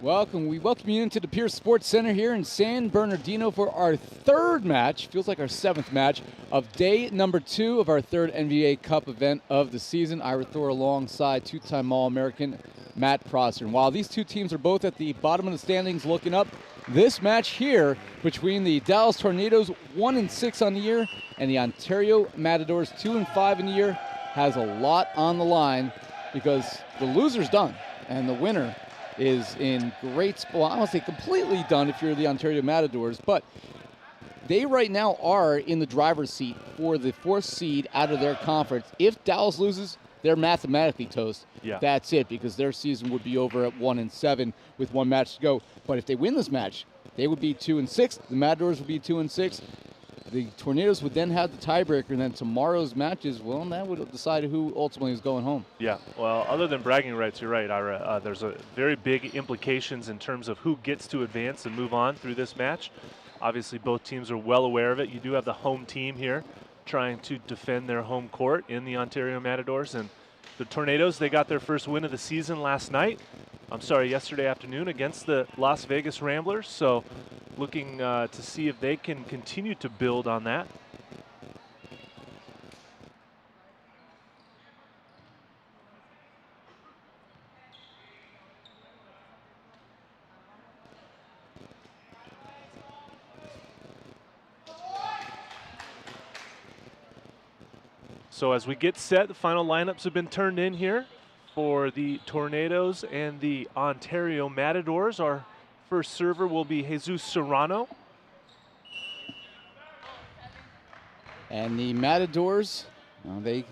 Welcome. We welcome you into the Pierce Sports Center here in San Bernardino for our third match, feels like our seventh match, of day number 2 of our third NBA Cup event of the season. Ira Thor alongside two-time All-American Matt Prosser. And while these two teams are both at the bottom of the standings looking up, this match here between the Dallas Tornadoes, 1-6 on the year, and the Ontario Matadors, 2-5 in the year, has a lot on the line because the loser's done and the winner is in great spot. Well, I won't say completely done if you're the Ontario Matadors, but they right now are in the driver's seat for the 4th seed out of their conference. If Dallas loses, they're mathematically toast. Yeah. That's it, because their season would be over at 1-7 with one match to go. But if they win this match, they would be 2-6. The Matadors would be 2-6. The Tornadoes would then have the tiebreaker, and then tomorrow's matches, well, that would decide who ultimately is going home. Yeah, well, other than bragging rights, you're right, Ira. There's a very big implications in terms of who gets to advance and move on through this match. Obviously, both teams are well aware of it. You do have the home team here trying to defend their home court in the Ontario Matadors. And the Tornadoes, they got their first win of the season yesterday afternoon against the Las Vegas Ramblers. So looking to see if they can continue to build on that. So as we get set, the final lineups have been turned in here for the Tornadoes and the Ontario Matadors. Our first server will be Jesus Serrano. And the Matadors, they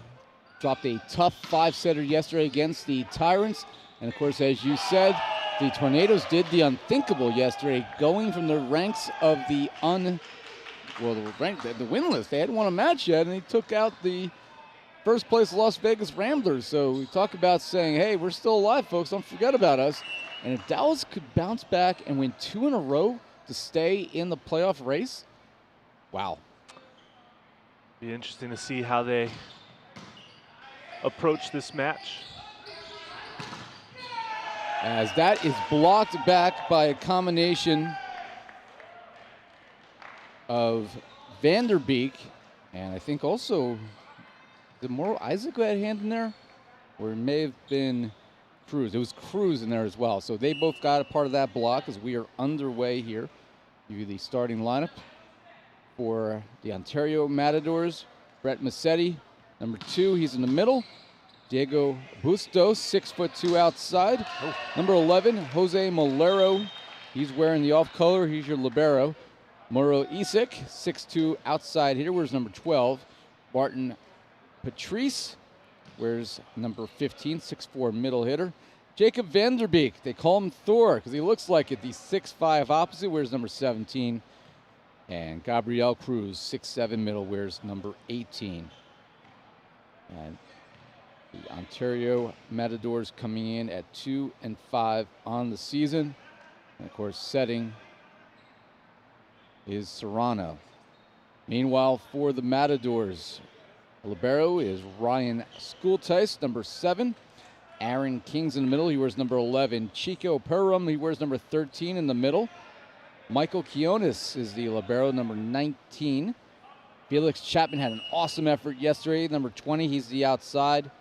dropped a tough 5-setter yesterday against the Tyrants. And, of course, as you said, the Tornadoes did the unthinkable yesterday, going from the ranks of the winless. They hadn't won a match yet, and they took out the first place Las Vegas Ramblers. So we talk about saying, hey, we're still alive, folks. Don't forget about us. And if Dallas could bounce back and win 2 in a row to stay in the playoff race, wow. Be interesting to see how they approach this match. As that is blocked back by a combination of Vanderbeek, and I think also, did Mauro Issac had a hand in there? Or it may have been Cruz. It was Cruz in there as well. So they both got a part of that block as we are underway here. Give you the starting lineup for the Ontario Matadors. Brett Massetti, number 2, he's in the middle. Diego Bustos, 6'2" outside. Oh. Number 11, Jose Molero. He's wearing the off color. He's your libero. Mauro Issac, 6'2" outside hitter. Where's number 12? Barton Patrice, where's number 15, 6'4" middle hitter. Jacob Vanderbeek, they call him Thor because he looks like it. The 6'5" opposite, wears number 17. And Gabriel Cruz, 6'7" middle, wears number 18. And the Ontario Matadors coming in at 2-5 on the season. And of course, setting is Serrano. Meanwhile, for the Matadors, libero is Ryan Skulteis, number 7. Aaron King's in the middle. He wears number 11. Chike Opurum, he wears number 13 in the middle. Michael Quiones is the libero, number 19. Felix Chapman had an awesome effort yesterday, number 20. He's the outside.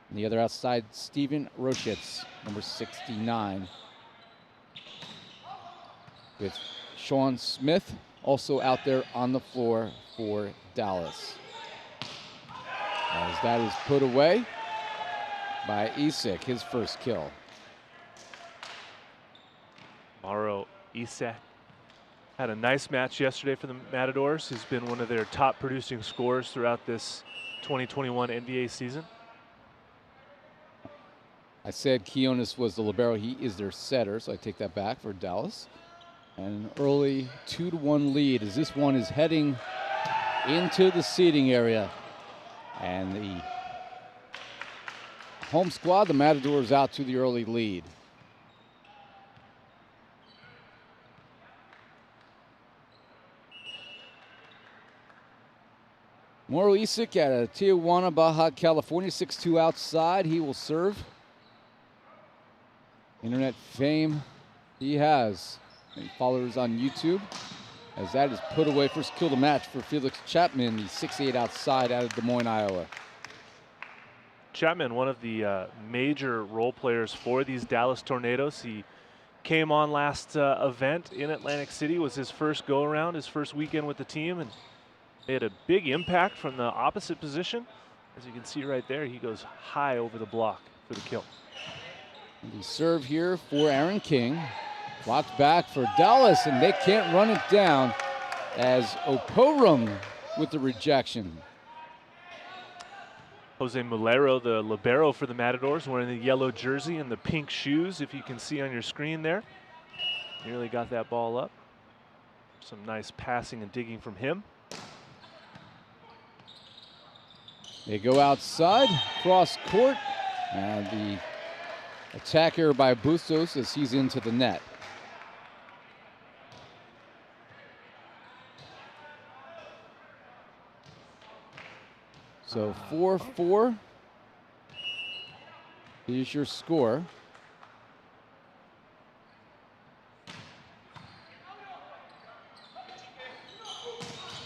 And the other outside, Steven Roschitz, number 69. With Sean Smith also out there on the floor for Dallas. As that is put away by Issac, his first kill. Mauro Issac had a nice match yesterday for the Matadors. He's been one of their top producing scorers throughout this 2021 NBA season. I said Quiones was the libero. He is their setter, so I take that back for Dallas. And an early 2-1 lead as this one is heading into the seating area. And the home squad, the Matadors, out to the early lead. Mauro Issac out of Tijuana, Baja California, 6'2" outside. He will serve. Internet fame He has. And followers on YouTube, as that is put away. First kill of the match for Felix Chapman, the 6'8" outside out of Des Moines, Iowa. Chapman, one of the major role players for these Dallas Tornadoes. He came on last event in Atlantic City, was his first go-around, his first weekend with the team, and they had a big impact from the opposite position. As you can see right there, he goes high over the block for the kill. The serve here for Aaron King. Blocked back for Dallas, and they can't run it down as Opurum with the rejection. Jose Mulero, the libero for the Matadors, wearing the yellow jersey and the pink shoes, if you can see on your screen there. Nearly got that ball up. Some nice passing and digging from him. They go outside, cross court, and the attacker by Bustos as he's into the net. So 4-4 is your score.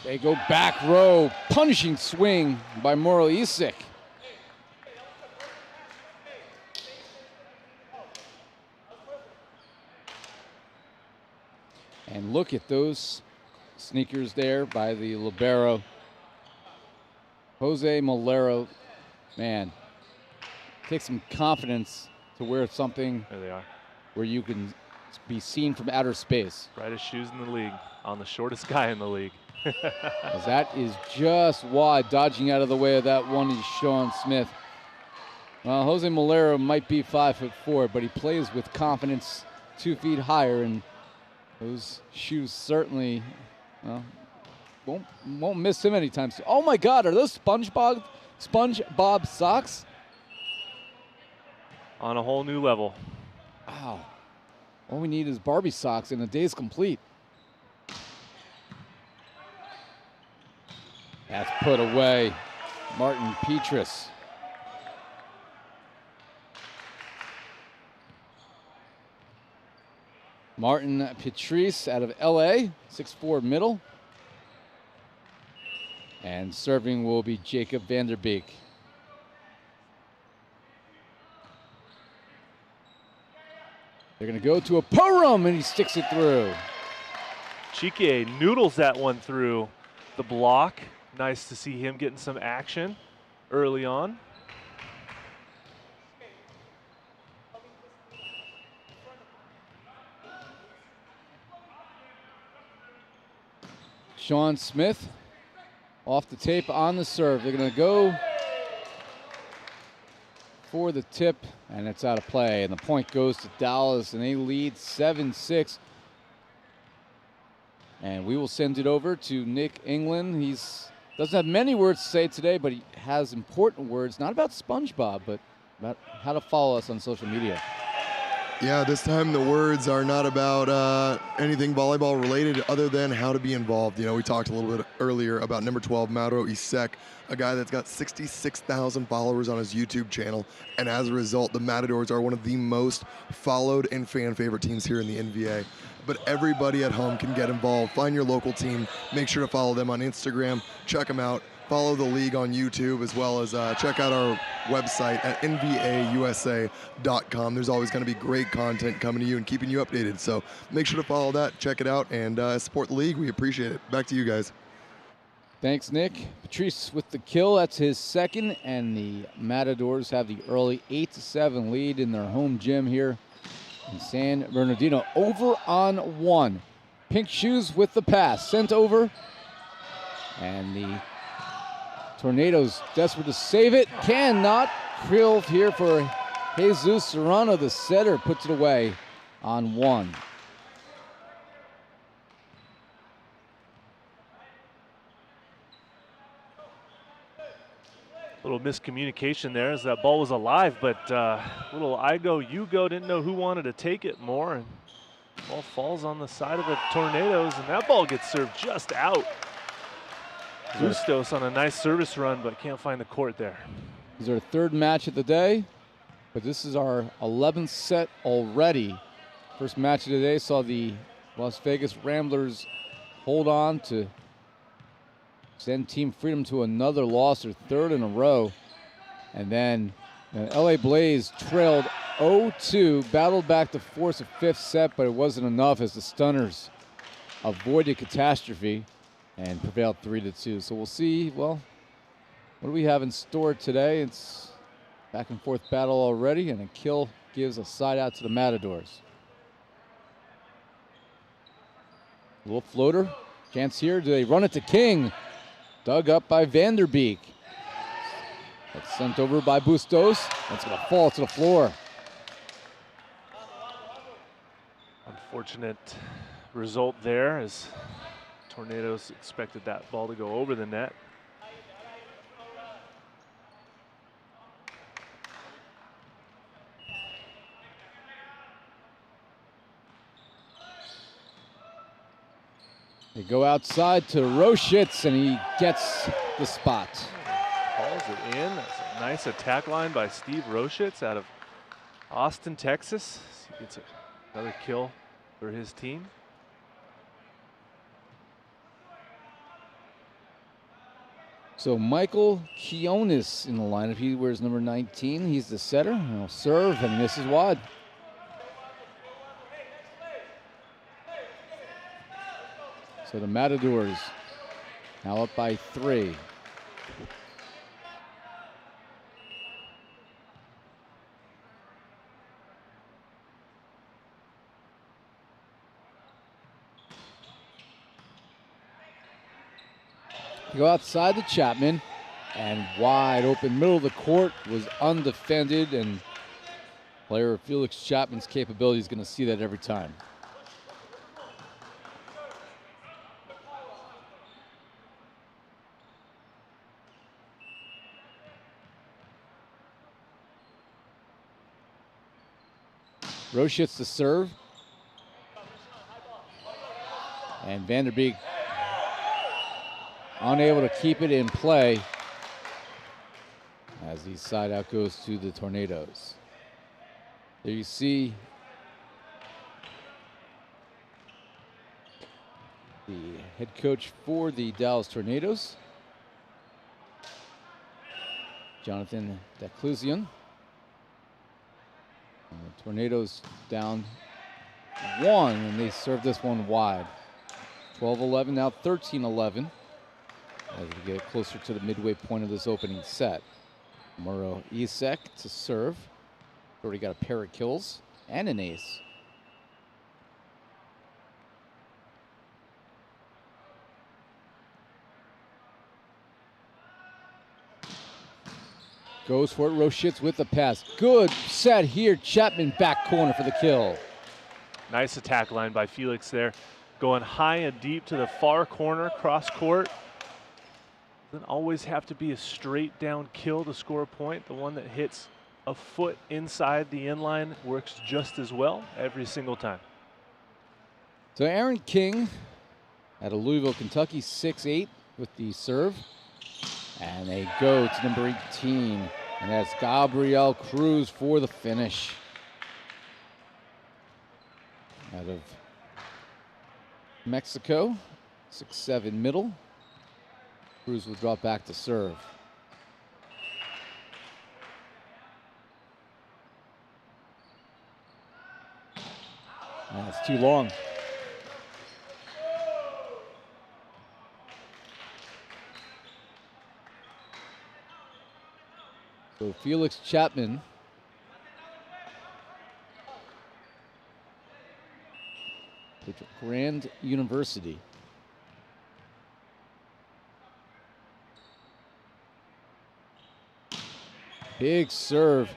They go back row, punishing swing by Mauro Issac. And look at those sneakers there by the libero. Jose Mulero, man, takes some confidence to wear something there they are, where you can be seen from outer space. Brightest shoes in the league, on the shortest guy in the league. As that is just wide, dodging out of the way of that one is Sean Smith. Well, Jose Mulero might be 5'4", but he plays with confidence 2 feet higher, and those shoes certainly, well, won't miss him anytime soon. Oh my God, are those SpongeBob socks? On a whole new level. Wow. All we need is Barbie socks and the day's complete. That's put away. Martin Petrus. Martin Petrus out of LA, 6'4" middle. And serving will be Jacob Vanderbeek. They're going to go to Opurum, and he sticks it through. Chike noodles that one through the block. Nice to see him getting some action early on. Sean Smith off the tape on the serve. They're going to go for the tip, and it's out of play. And the point goes to Dallas, and they lead 7-6. And we will send it over to Nick England. He doesn't have many words to say today, but he has important words, not about SpongeBob, but about how to follow us on social media. Yeah, this time the words are not about anything volleyball related other than how to be involved. You know, we talked a little bit earlier about number 12, Mauro Issac, a guy that's got 66,000 followers on his YouTube channel. And as a result, the Matadors are one of the most followed and fan favorite teams here in the NVA. But everybody at home can get involved. Find your local team. Make sure to follow them on Instagram. Check them out. Follow the league on YouTube, as well as check out our website at nvausa.com. There's always going to be great content coming to you and keeping you updated. So make sure to follow that, check it out, and support the league. We appreciate it. Back to you guys. Thanks, Nick. Patrice with the kill. That's his second, and the Matadors have the early 8-7 lead in their home gym here in San Bernardino. Over on one. Pink shoes with the pass. Sent over. And the Tornadoes desperate to save it. Cannot. Krill here for Jesus Serrano. The setter puts it away on one. Little miscommunication there as that ball was alive, but little I go, you go, didn't know who wanted to take it more. And ball falls on the side of the Tornadoes, and that ball gets served just out. Bustos on a nice service run, but can't find the court there. This is our third match of the day, but this is our 11th set already First match of the day saw the Las Vegas Ramblers hold on to send Team Freedom to another loss, their third in a row. And then LA Blaze trailed 0-2, battled back to force a fifth set, but it wasn't enough as the Stunners avoided catastrophe and prevailed 3-2. So we'll see, well, what do we have in store today? It's back and forth battle already, and a kill gives a side out to the Matadors. A little floater, chance here, do they run it to King? Dug up by Vanderbeek. That's sent over by Bustos. That's gonna fall to the floor. Unfortunate result there, as Tornadoes expected that ball to go over the net. They go outside to Roshitz, and he gets the spot. Hauls it in. That's a nice attack line by Steve Roshitz out of Austin, Texas. He gets another kill for his team. So Michael Kionis in the lineup. He wears number 19. He's the setter. He'll serve, and this is wide. So the Matadors now up by 3. Go outside the Chapman, and wide open middle of the court was undefended, and player Felix Chapman's capability is going to see that every time. Roshitz to serve. And Vanderbeek unable to keep it in play as the side out goes to the Tornadoes. There you see the head coach for the Dallas Tornadoes, Jonathan Declusion. The Tornadoes down 1, and they serve this one wide. 12-11, now 13-11 as we get closer to the midway point of this opening set. Mauro Issac to serve. Already got a pair of kills and an ace. Goes for it, Roshitz with the pass. Good set here, Chapman back corner for the kill. Nice attack line by Felix there. Going high and deep to the far corner, cross court. Doesn't always have to be a straight down kill to score a point. The one that hits a foot inside the inline works just as well every single time. So Aaron King out of Louisville, Kentucky, 6'8" with the serve. And they go to number 18, and that's Gabriel Cruz for the finish. Out of Mexico, 6'7" middle. Cruz will drop back to serve. And it's too long. So Felix Chapman played for Grand University. Big serve.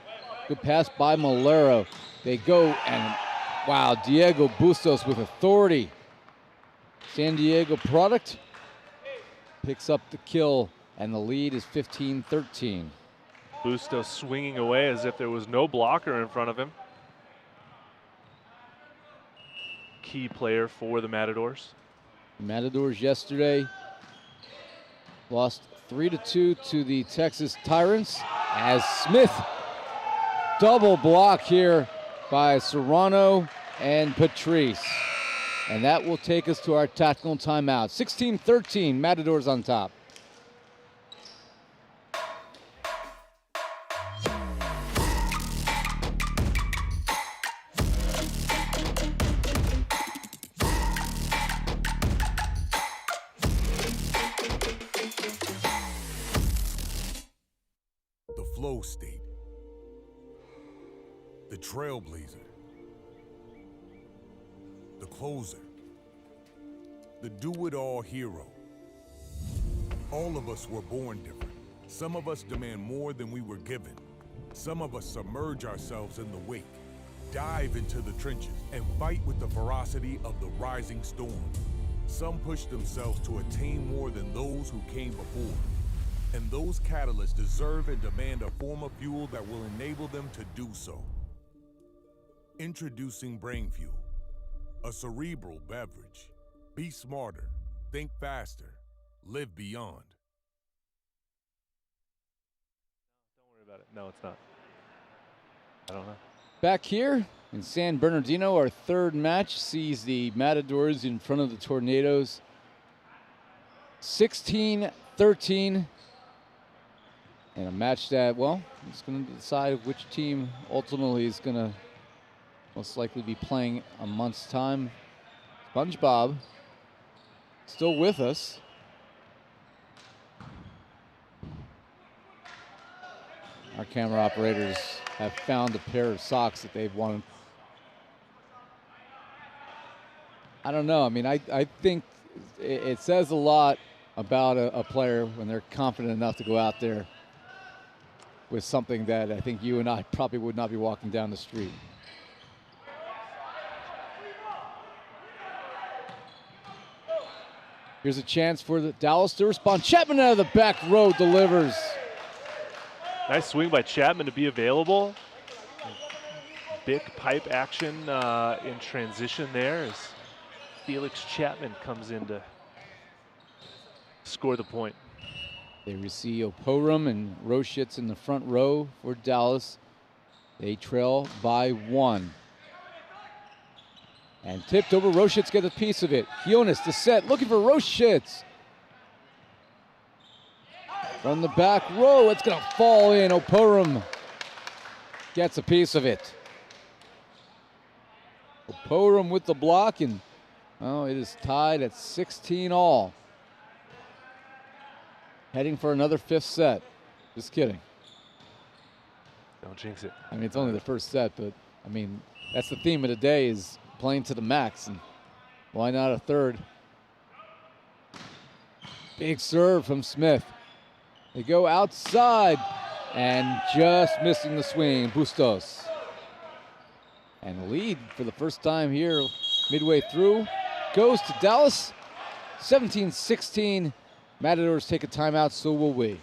Good pass by Malero. They go, and wow, Diego Bustos with authority. San Diego product picks up the kill, and the lead is 15-13. Bustos swinging away as if there was no blocker in front of him. Key player for the Matadors. The Matadors yesterday lost 3-2 to the Texas Tyrants as Smith double block here by Serrano, and Patrice. And that will take us to our tactical timeout. 16-13, Matadors on top. The flow state, the trailblazer, the closer, the do-it-all hero. All of us were born different. Some of us demand more than we were given. Some of us submerge ourselves in the wake, dive into the trenches, and fight with the ferocity of the rising storm. Some push themselves to attain more than those who came before. And those catalysts deserve and demand a form of fuel that will enable them to do so. Introducing Brain Fuel, a cerebral beverage. Be smarter, think faster, live beyond. Don't worry about it. No, it's not. I don't know. Back here in San Bernardino, our third match sees the Matadors in front of the Tornadoes. 16-13. And a match that, well, it's going to decide which team ultimately is going to most likely be playing a month's time. SpongeBob still with us. Our camera operators have found a pair of socks that they've wanted. I don't know. I mean, I think it says a lot about a player when they're confident enough to go out there with something that I think you and I probably would not be walking down the street. Here's a chance for the Dallas to respond. Chapman out of the back row delivers. Nice swing by Chapman to be available. Big pipe action in transition there as Felix Chapman comes in to score the point. There we see Opurum and Roshitz in the front row for Dallas. They trail by 1. And tipped over, Roshitz gets a piece of it. Jonas to set, looking for Roshitz. From the back row, it's gonna fall in. Opurum gets a piece of it. Opurum with the block, and oh, it is tied at 16 all. Heading for another 5th set. Just kidding. Don't jinx it. I mean, it's only the first set, but I mean, that's the theme of the day, is playing to the max, and why not a third? Big serve from Smith. They go outside and just missing the swing. Bustos. And the lead for the first time here midway through goes to Dallas. 17-16. Matadors take a timeout, so will we.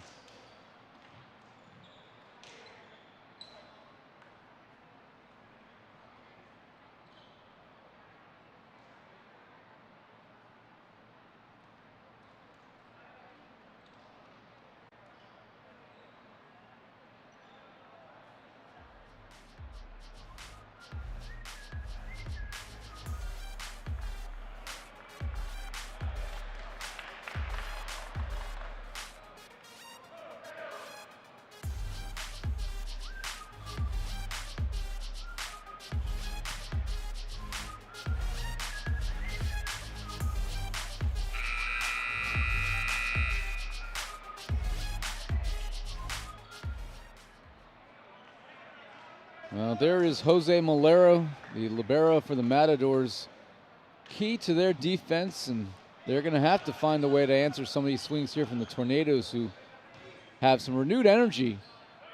Well, there is Jose Malero, the libero for the Matadors. Key to their defense, and they're going to have to find a way to answer some of these swings here from the Tornadoes, who have some renewed energy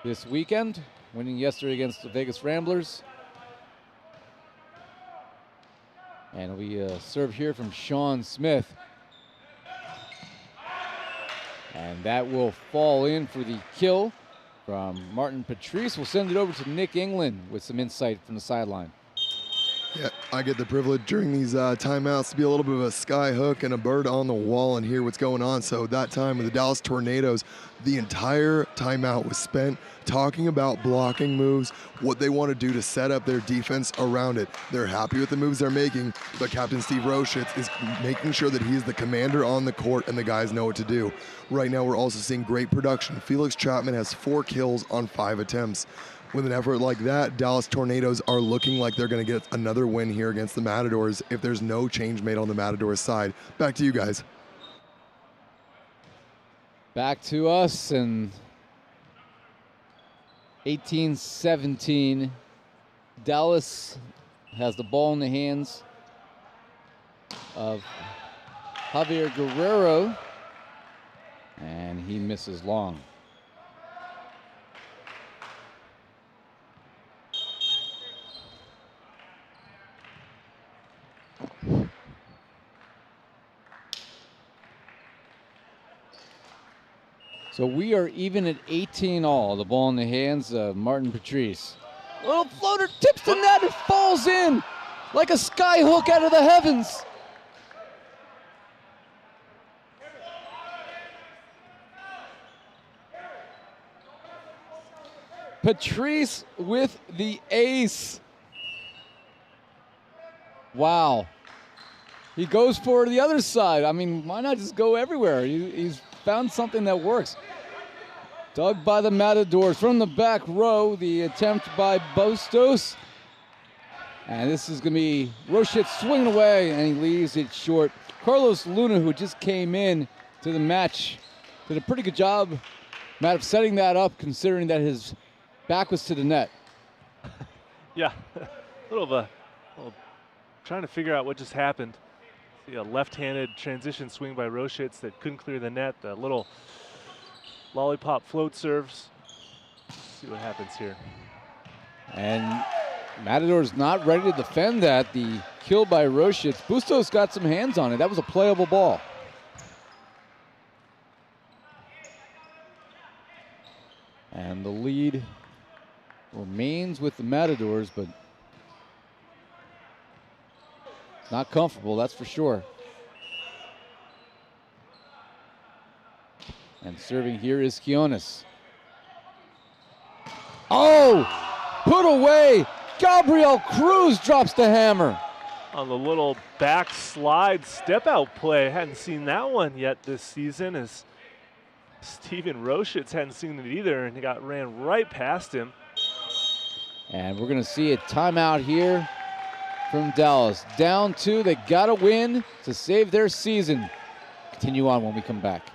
this weekend, winning yesterday against the Vegas Ramblers. And we serve here from Sean Smith. And that will fall in for the kill from Martin Patrice. We'll send it over to Nick England with some insight from the sideline. Yeah, I get the privilege during these timeouts to be a little bit of a sky hook and a bird on the wall and hear what's going on. So that time with the Dallas Tornadoes, the entire timeout was spent talking about blocking moves, what they want to do to set up their defense around it. They're happy with the moves they're making, but Captain Steve Roshitz is making sure that he's the commander on the court and the guys know what to do. Right now, we're also seeing great production. Felix Chapman has 4 kills on 5 attempts. With an effort like that, Dallas Tornadoes are looking like they're going to get another win here against the Matadors if there's no change made on the Matadors side. Back to you guys. Back to us, and 18-17. Dallas has the ball in the hands of Javier Guerrero, and he misses long. So we are even at 18 all. The ball in the hands of Martin Patrice. Little floater tips the net and falls in like a sky hook out of the heavens. Patrice with the ace. Wow. He goes for the other side. I mean, why not just go everywhere? He's found something that works. Dug by the Matadors from the back row. The attempt by Bustos. And this is going to be Roshitz swinging away, and he leaves it short. Carlos Luna, who just came in to the match, did a pretty good job, Matt, of setting that up, considering that his back was to the net. Yeah, trying to figure out what just happened. See a left-handed transition swing by Roshitz that couldn't clear the net. A little lollipop float serves. See what happens here. And Matador's not ready to defend that. The kill by Roshitz. Bustos got some hands on it. That was a playable ball. And the lead remains with the Matadors, but not comfortable, that's for sure. And serving here is Quiones. Oh! Put away! Gabriel Cruz drops the hammer. On the little backslide step-out play. Hadn't seen that one yet this season, as Steven Roshitz hadn't seen it either, and he ran right past him. And we're going to see a timeout here from Dallas. Down 2, they got to win to save their season. Continue on when we come back.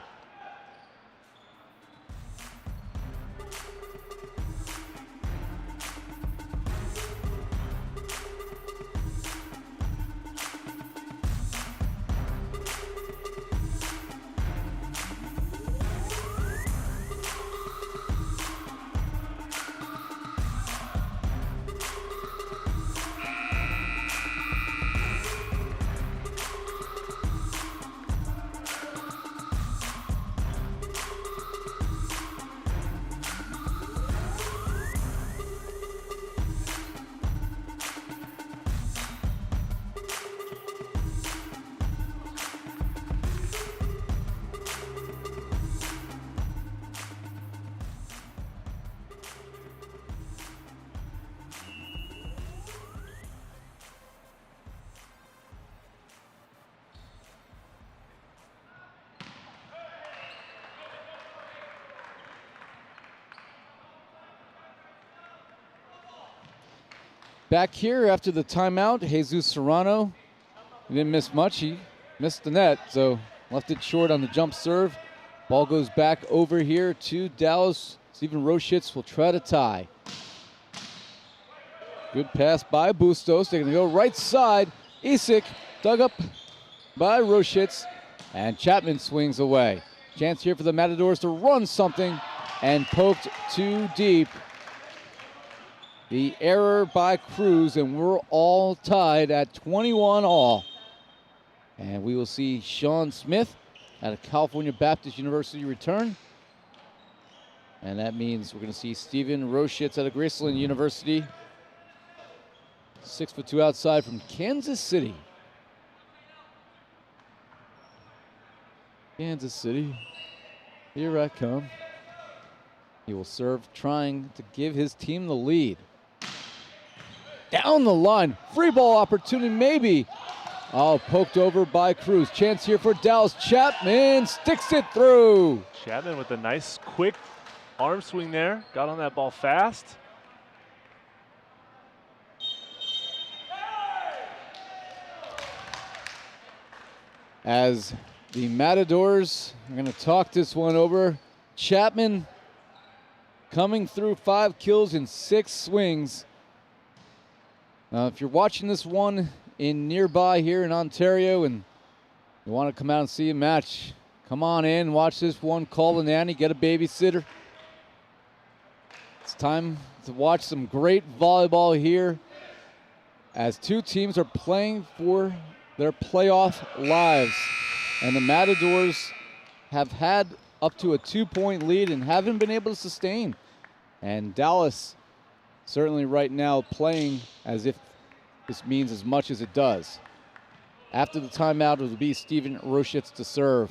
Back here after the timeout, Jesus Serrano. He didn't miss much. He missed the net, so left it short on the jump serve. Ball goes back over here to Dallas. Steven Roshitz will try to tie. Good pass by Bustos. They're going to go right side. Issac dug up by Roshitz, and Chapman swings away. Chance here for the Matadors to run something, and poked too deep. The error by Cruz, and we're all tied at 21 all. And we will see Sean Smith out of California Baptist University return. And that means we're going to see Steven Roshitz out of Graceland University 6'2" outside from Kansas City. Kansas City, here I come. He will serve, trying to give his team the lead. Down the line, free ball opportunity maybe. Oh, poked over by Cruz. Chance here for Dallas. Chapman sticks it through. Chapman with a nice quick arm swing there. Got on that ball fast. As the Matadors are going to talk this one over. Chapman coming through 5 kills in 6 swings. Now, if you're watching this one in nearby here in Ontario and you want to come out and see a match, come on in, watch this one, call the nanny, get a babysitter. It's time to watch some great volleyball here as 2 teams are playing for their playoff lives. And the Matadors have had up to a 2-point lead and haven't been able to sustain. And Dallas certainly right now playing as if this means as much as it does. After the timeout, it will be Steven Roshitz to serve.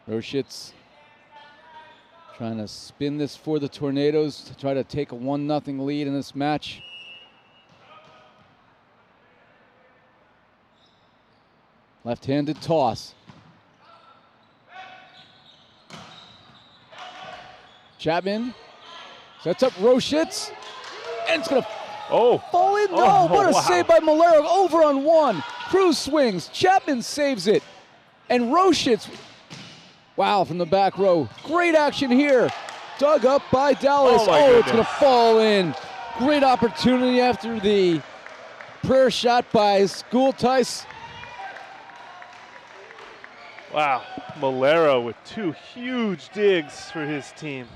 Roshitz trying to spin this for the Tornadoes to try to take a 1-0 lead in this match. Left-handed toss. Chapman sets up Roshitz, and it's going to fall in. No, what a save by Mauro. Over on 1. Cruz swings. Chapman saves it. And Roshitz, wow, from the back row. Great action here. Dug up by Dallas. It's going to fall in. Great opportunity after the prayer shot by Skultais. Wow, Mauro with 2 huge digs for his team.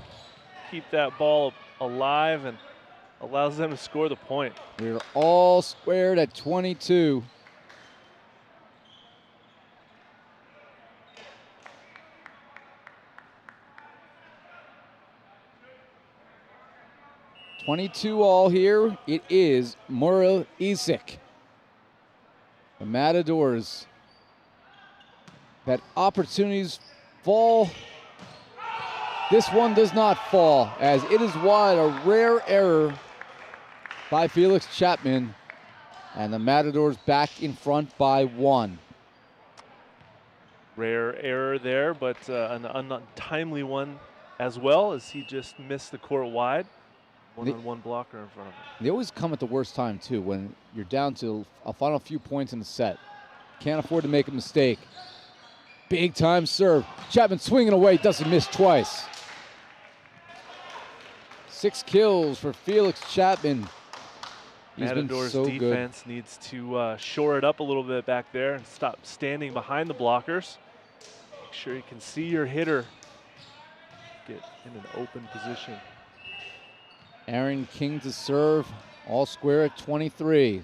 Keep that ball alive and allows them to score the point. We're all squared at 22. All here. It is Mauro Issac. The Matadors. That opportunities fall. This one does not fall as it is wide. A rare error by Felix Chapman. And the Matadors back in front by 1. Rare error there, but an untimely one as well, as he just missed the court wide. One-on-one blocker in front of him. They always come at the worst time, too, when you're down to a final few points in the set. Can't afford to make a mistake. Big time serve. Chapman swinging away, doesn't miss twice. 6 kills for Felix Chapman. Matadors defense needs to shore it up a little bit back there and stop standing behind the blockers. Make sure you can see your hitter get in an open position. Aaron King to serve, all square at 23.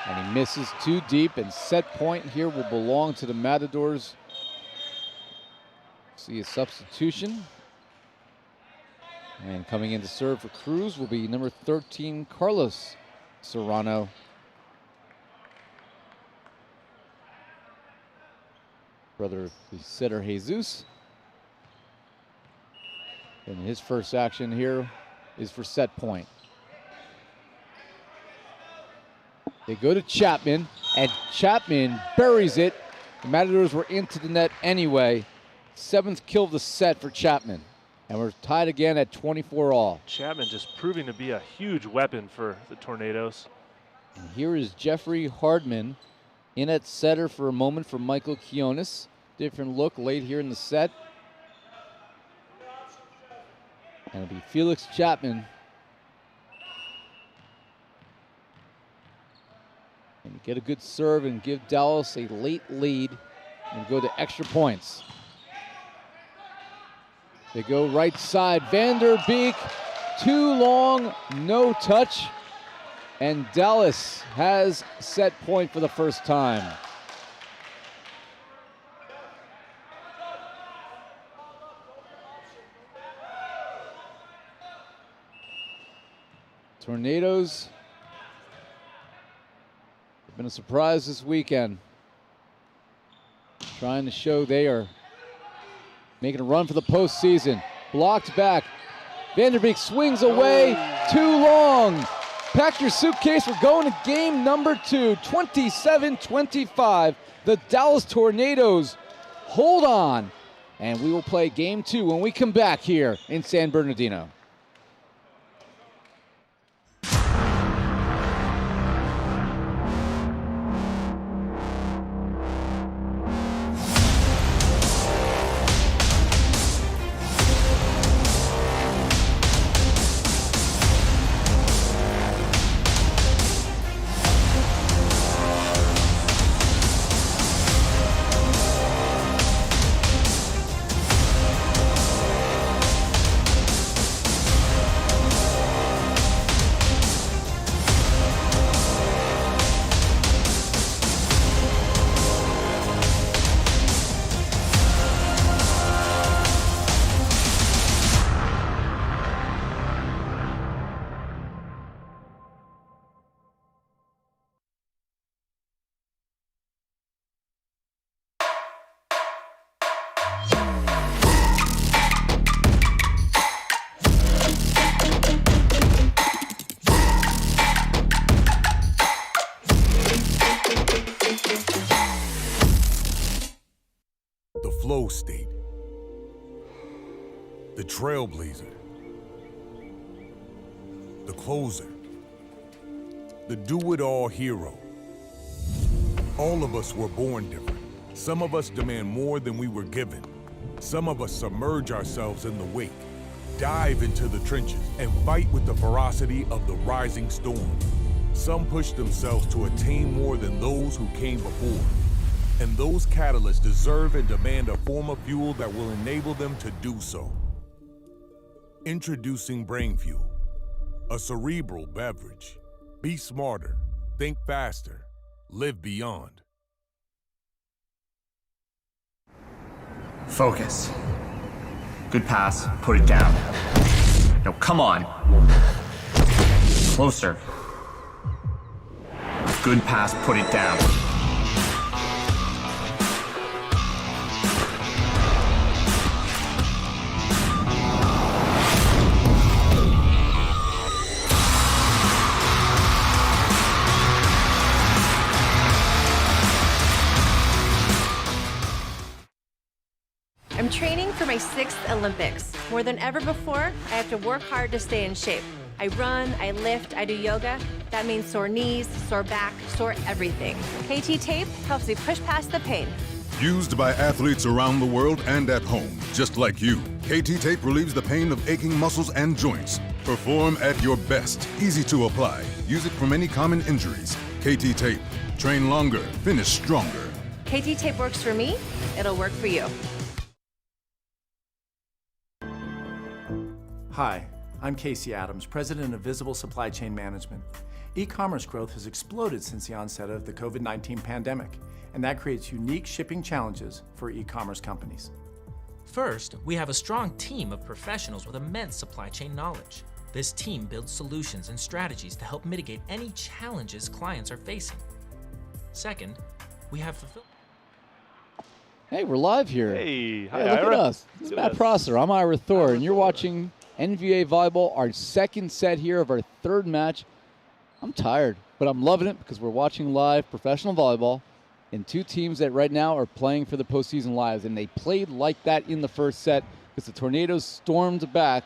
And he misses too deep, and set point here will belong to the Matadors. See a substitution. And coming in to serve for Cruz will be number 13, Carlos Serrano. Brother of the setter, Jesus. And his first action here is for set point. They go to Chapman, and Chapman buries it. The Matadors were into the net anyway. 7th kill of the set for Chapman. And we're tied again at 24 all. Chapman just proving to be a huge weapon for the Tornadoes. And here is Jeffrey Hardman in at setter for a moment for Michael Kionis. Different look late here in the set. And it'll be Felix Chapman. And get a good serve and give Dallas a late lead and go to extra points. They go right side. Vander Beek, too long, no touch. And Dallas has set point for the first time. Tornadoes have been a surprise this weekend. Trying to show they are making a run for the postseason. Blocked back. Vanderbeek swings away. Too long. Pack your suitcase. We're going to game number 2. 27-25. The Dallas Tornadoes hold on. And we will play game 2 when we come back here in San Bernardino. Flow state, the trailblazer, the closer, the do-it-all hero. All of us were born different. Some of us demand more than we were given. Some of us submerge ourselves in the wake, dive into the trenches, and fight with the ferocity of the rising storm. Some push themselves to attain more than those who came before. And those catalysts deserve and demand a form of fuel that will enable them to do so. Introducing Brain Fuel, a cerebral beverage. Be smarter, think faster, live beyond. Focus. Good pass, put it down. No, come on. Closer. Good pass, put it down. I'm training for my 6th Olympics. More than ever before, I have to work hard to stay in shape. I run, I lift, I do yoga. That means sore knees, sore back, sore everything. KT Tape helps me push past the pain. Used by athletes around the world and at home, just like you. KT Tape relieves the pain of aching muscles and joints. Perform at your best. Easy to apply. Use it for many common injuries. KT Tape. Train longer, finish stronger. KT Tape works for me, it'll work for you. Hi, I'm Casey Adams, President of Visible Supply Chain Management. E-commerce growth has exploded since the onset of the COVID-19 pandemic, and that creates unique shipping challenges for e-commerce companies. First, we have a strong team of professionals with immense supply chain knowledge. This team builds solutions and strategies to help mitigate any challenges clients are facing. Second, we have fulfillment. Hey, we're live here. Hey, hi, look Ira. at us. This is Matt Prosser. I'm Ira Thor, and you're watching NVA Volleyball, our second set here of our third match. I'm tired, but I'm loving it because we're watching live professional volleyball and two teams that right now are playing for the postseason lives, and they played like that in the first set because the Tornadoes stormed back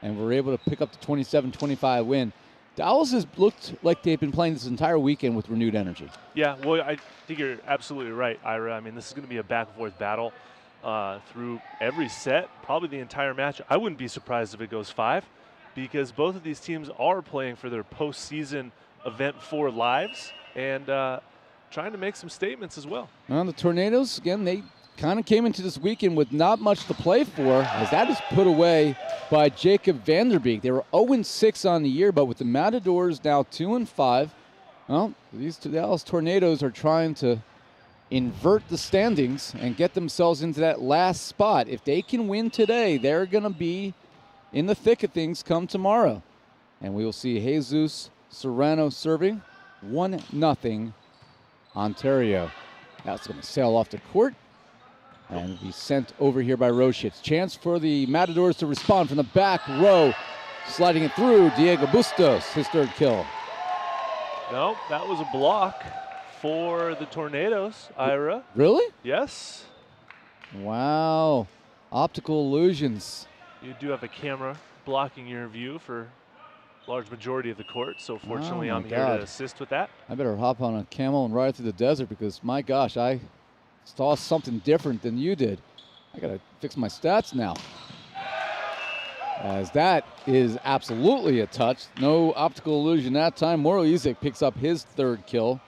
and were able to pick up the 27-25 win. Dallas has looked like they've been playing this entire weekend with renewed energy. Yeah, well, I think you're absolutely right, Ira. I mean, this is going to be a back-and-forth battle through every set, probably the entire match. I wouldn't be surprised if it goes 5 because both of these teams are playing for their postseason Event 4 lives and trying to make some statements as well. Well, the Tornadoes, again, they kind of came into this weekend with not much to play for, as that is put away by Jacob Vanderbeek. They were 0-6 on the year, but with the Matadors now 2-5, well, these Dallas Tornadoes are trying to invert the standings and get themselves into that last spot. If they can win today, they're going to be in the thick of things come tomorrow. And we will see Jesus Serrano serving. 1-0 Ontario. That's going to sail off the court and be sent over here by Roshitz. Chance for the Matadors to respond from the back row. Sliding it through, Diego Bustos, his third kill. No, that was a block for the Tornadoes, Ira. Really? Yes. Wow. Optical illusions. You do have a camera blocking your view for a large majority of the court, so fortunately I'm here to assist with that. I better hop on a camel and ride through the desert because, my gosh, I saw something different than you did. I got to fix my stats now. As that is absolutely a touch. No optical illusion that time. Mauro Issac picks up his third kill.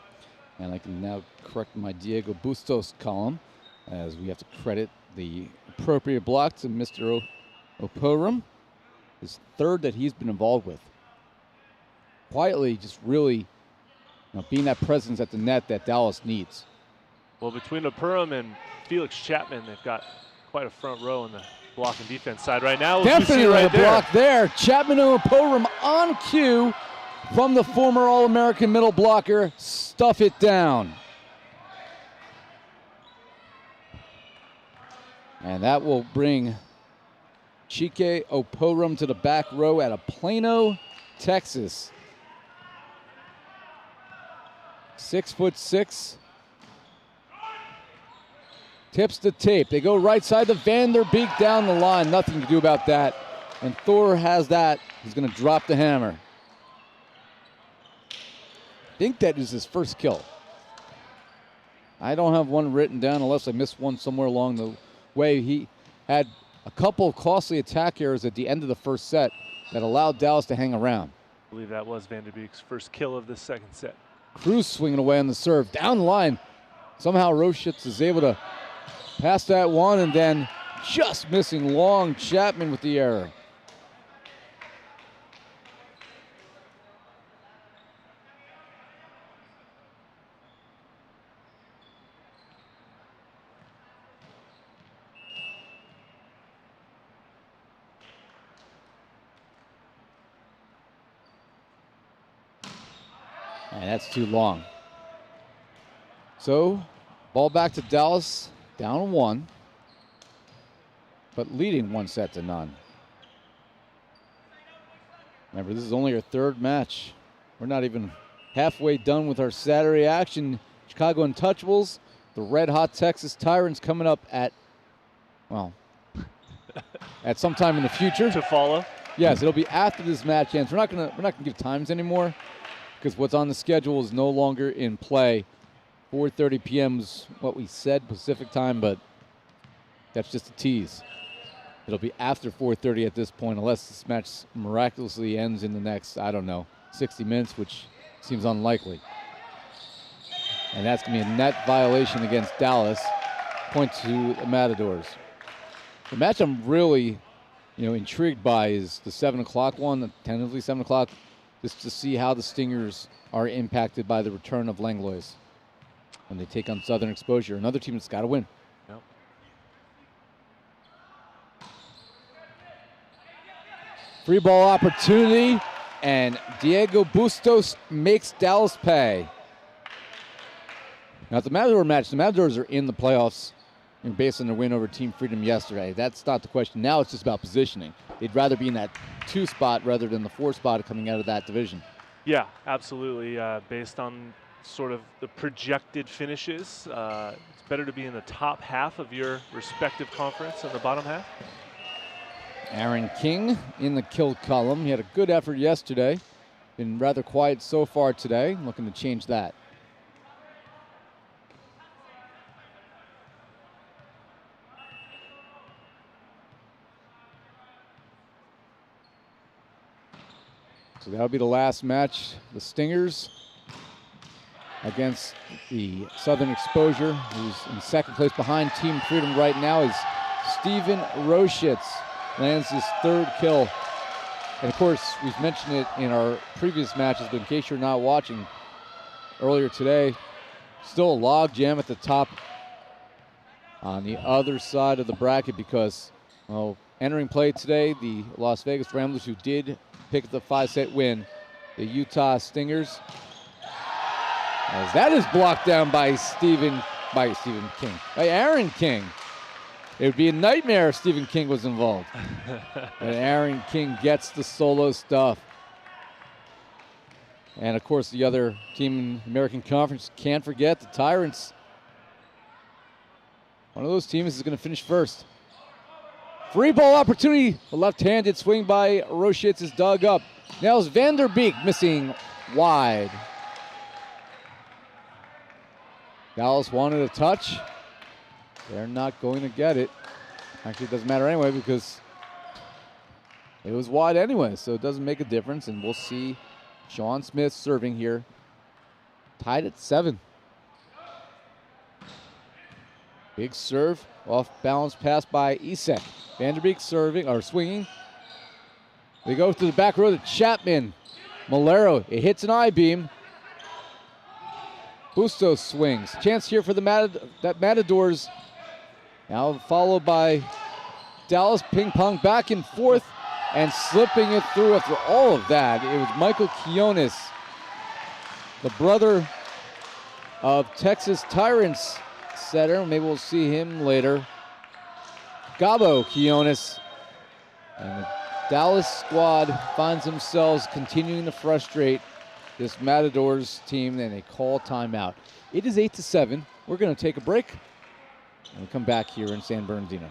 And I can now correct my Diego Bustos column as we have to credit the appropriate block to Mr. Opurum. His third that he's been involved with. Quietly, just really being that presence at the net that Dallas needs. Well, between Opurum and Felix Chapman, they've got quite a front row in the block and defense side right now. Definitely a block there. Chapman and Opurum on cue from the former All-American middle blocker. Stuff it down. And that will bring Chike Opurum to the back row out of Plano, Texas. 6'6". Tips the tape. They go right side to Vanderbeek down the line. Nothing to do about that. And Thor has that. He's going to drop the hammer. I think that is his first kill. I don't have one written down unless I missed one somewhere along the way. He had a couple of costly attack errors at the end of the first set that allowed Dallas to hang around. I believe that was Vanderbeek's first kill of the second set. Cruz swinging away on the serve. Down the line. Somehow Roshitz is able to pass that one and then just missing long. Chapman with the error. And that's too long. So, ball back to Dallas, down 1, but leading 1-0. Remember, this is only our third match. We're not even halfway done with our Saturday action. Chicago Untouchables, the Red Hot Texas Tyrants coming up at, well, at some time in the future. To follow. Yes, it'll be after this match ends. We're not gonna give times anymore, because what's on the schedule is no longer in play. 4:30 p.m. is what we said Pacific time, but that's just a tease. It'll be after 4:30 at this point, unless this match miraculously ends in the next, 60 minutes, which seems unlikely. And that's going to be a net violation against Dallas. Point to the Matadors. The match I'm really, intrigued by is the 7 o'clock one, tentatively 7 o'clock, just to see how the Stingers are impacted by the return of Langlois when they take on Southern Exposure, another team that's got to win. Yep. Free ball opportunity, and Diego Bustos makes Dallas pay. Now, it's the Matador match. The Matadors are in the playoffs based on their win over Team Freedom yesterday. That's not the question. Now it's just about positioning. They'd rather be in that 2 spot rather than the 4 spot coming out of that division. Yeah, absolutely. Based on sort of the projected finishes, it's better to be in the top half of your respective conference than the bottom half. Aaron King in the kill column. He had a good effort yesterday. Been rather quiet so far today. Looking to change that. So that'll be the last match. The Stingers against the Southern Exposure, who's in second place behind Team Freedom right now, is Steven Roshitz. Lands his 3rd kill. And of course, we've mentioned it in our previous matches, but in case you're not watching, earlier today, still a log jam at the top on the other side of the bracket because, entering play today, the Las Vegas Ramblers, who did pick up the 5-set win. The Utah Stingers. As that is blocked down by Aaron King. It would be a nightmare if Stephen King was involved. But Aaron King gets the solo stuff. And of course, the other team in the American Conference, can't forget the Tyrants. One of those teams is going to finish first. Free ball opportunity. A left-handed swing by Roshitz is dug up. Now Vanderbeek missing wide. Dallas wanted a touch. They're not going to get it. Actually, it doesn't matter anyway because it was wide anyway, so it doesn't make a difference. And we'll see Sean Smith serving here. Tied at 7. Big serve, off balance pass by Issac. Vanderbeek serving, or swinging. They go to the back row to Chapman. Malero, it hits an I-beam. Bustos swings. Chance here for the Matadors. Now followed by Dallas. Ping pong back and forth and slipping it through after all of that. It was Michael Quiones, the brother of Texas Tyrants setter. Maybe we'll see him later. Gabo Quiones. And the Dallas squad finds themselves continuing to frustrate this Matadors team, and they call timeout. It is 8-7. We're going to take a break and we'll come back here in San Bernardino.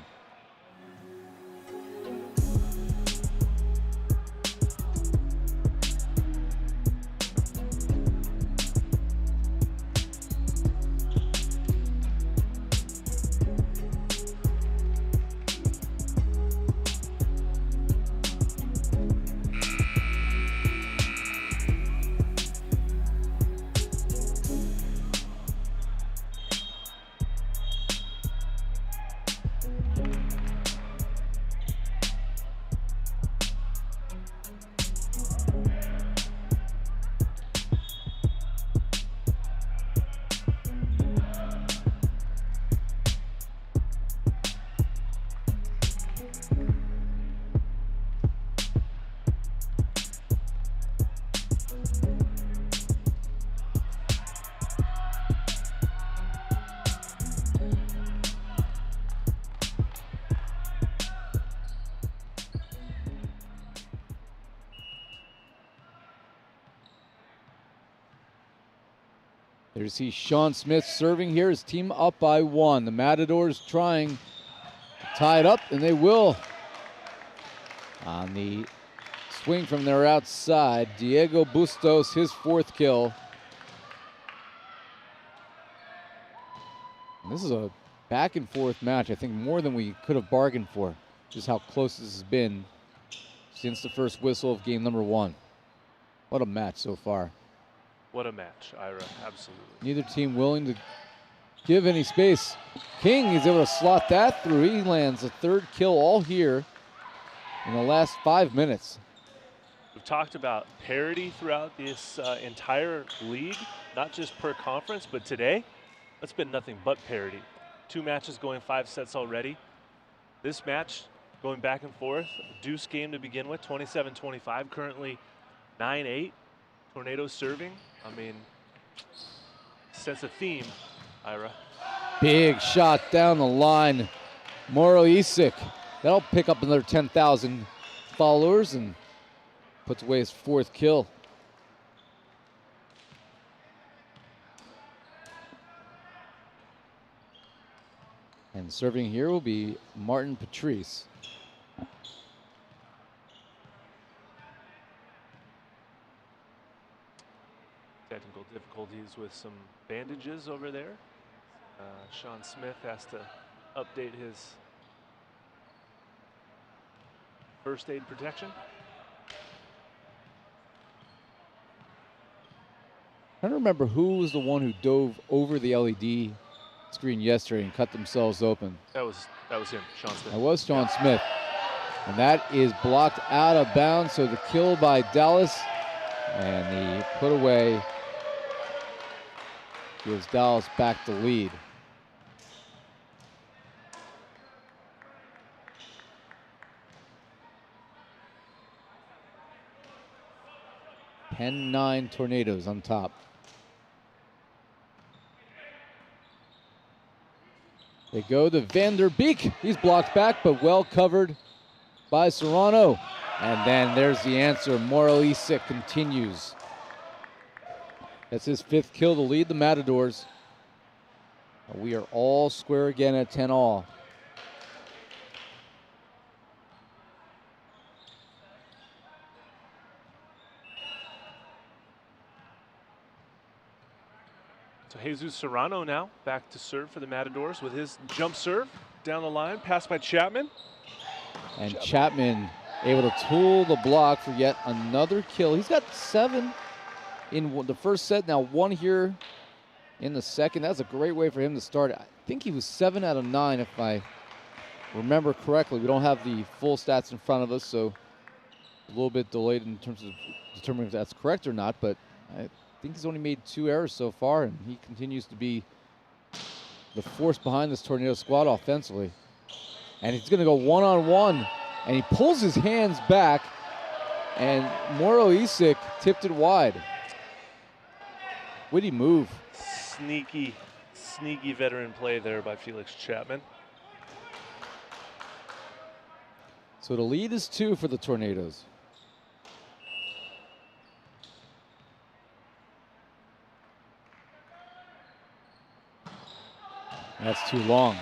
There you see Sean Smith serving here. His team up by 1. The Matadors trying to tie it up, and they will. On the swing from their outside, Diego Bustos, his 4th kill. And this is a back and forth match. I think more than we could have bargained for. Just how close this has been since the first whistle of game number 1. What a match so far. What a match, Ira, absolutely. Neither team willing to give any space. King is able to slot that through. He lands a 3rd kill all here in the last 5 minutes. We've talked about parity throughout this entire league, not just per conference, but today, that's been nothing but parity. 2 matches going 5 sets already. This match going back and forth, deuce game to begin with, 27-25, currently 9-8. Tornadoes serving. I mean, sense of theme, Ira. Big shot down the line. Mauro Issac. That'll pick up another 10,000 followers and puts away his 4th kill. And serving here will be Martin Patrice. Technical difficulties with some bandages over there. Sean Smith has to update his first aid protection. I don't remember who was the one who dove over the LED screen yesterday and cut themselves open. That was him, Sean Smith. That was Sean Smith. And that is blocked out of bounds, so the kill by Dallas. And the put away gives Dallas back the lead. 10-9 Tornadoes on top. They go to Vanderbeek. He's blocked back, but well covered by Serrano. And then there's the answer. Mauro Issac continues. That's his 5th kill to lead the Matadors. We are all square again at 10-all. So Jesus Serrano now back to serve for the Matadors with his jump serve down the line, passed by Chapman. And Chapman able to tool the block for yet another kill. He's got 7 in the first set, now 1 here in the second. That's a great way for him to start. I think he was 7 out of 9 if I remember correctly. We don't have the full stats in front of us, so a little bit delayed in terms of determining if that's correct or not, but I think he's only made 2 errors so far, and he continues to be the force behind this Tornado squad offensively. And he's going to go one-on-one, and he pulls his hands back, and Mauro Issac tipped it wide. Witty move. Sneaky veteran play there by Felix Chapman. So the lead is 2 for the Tornadoes. That's too long.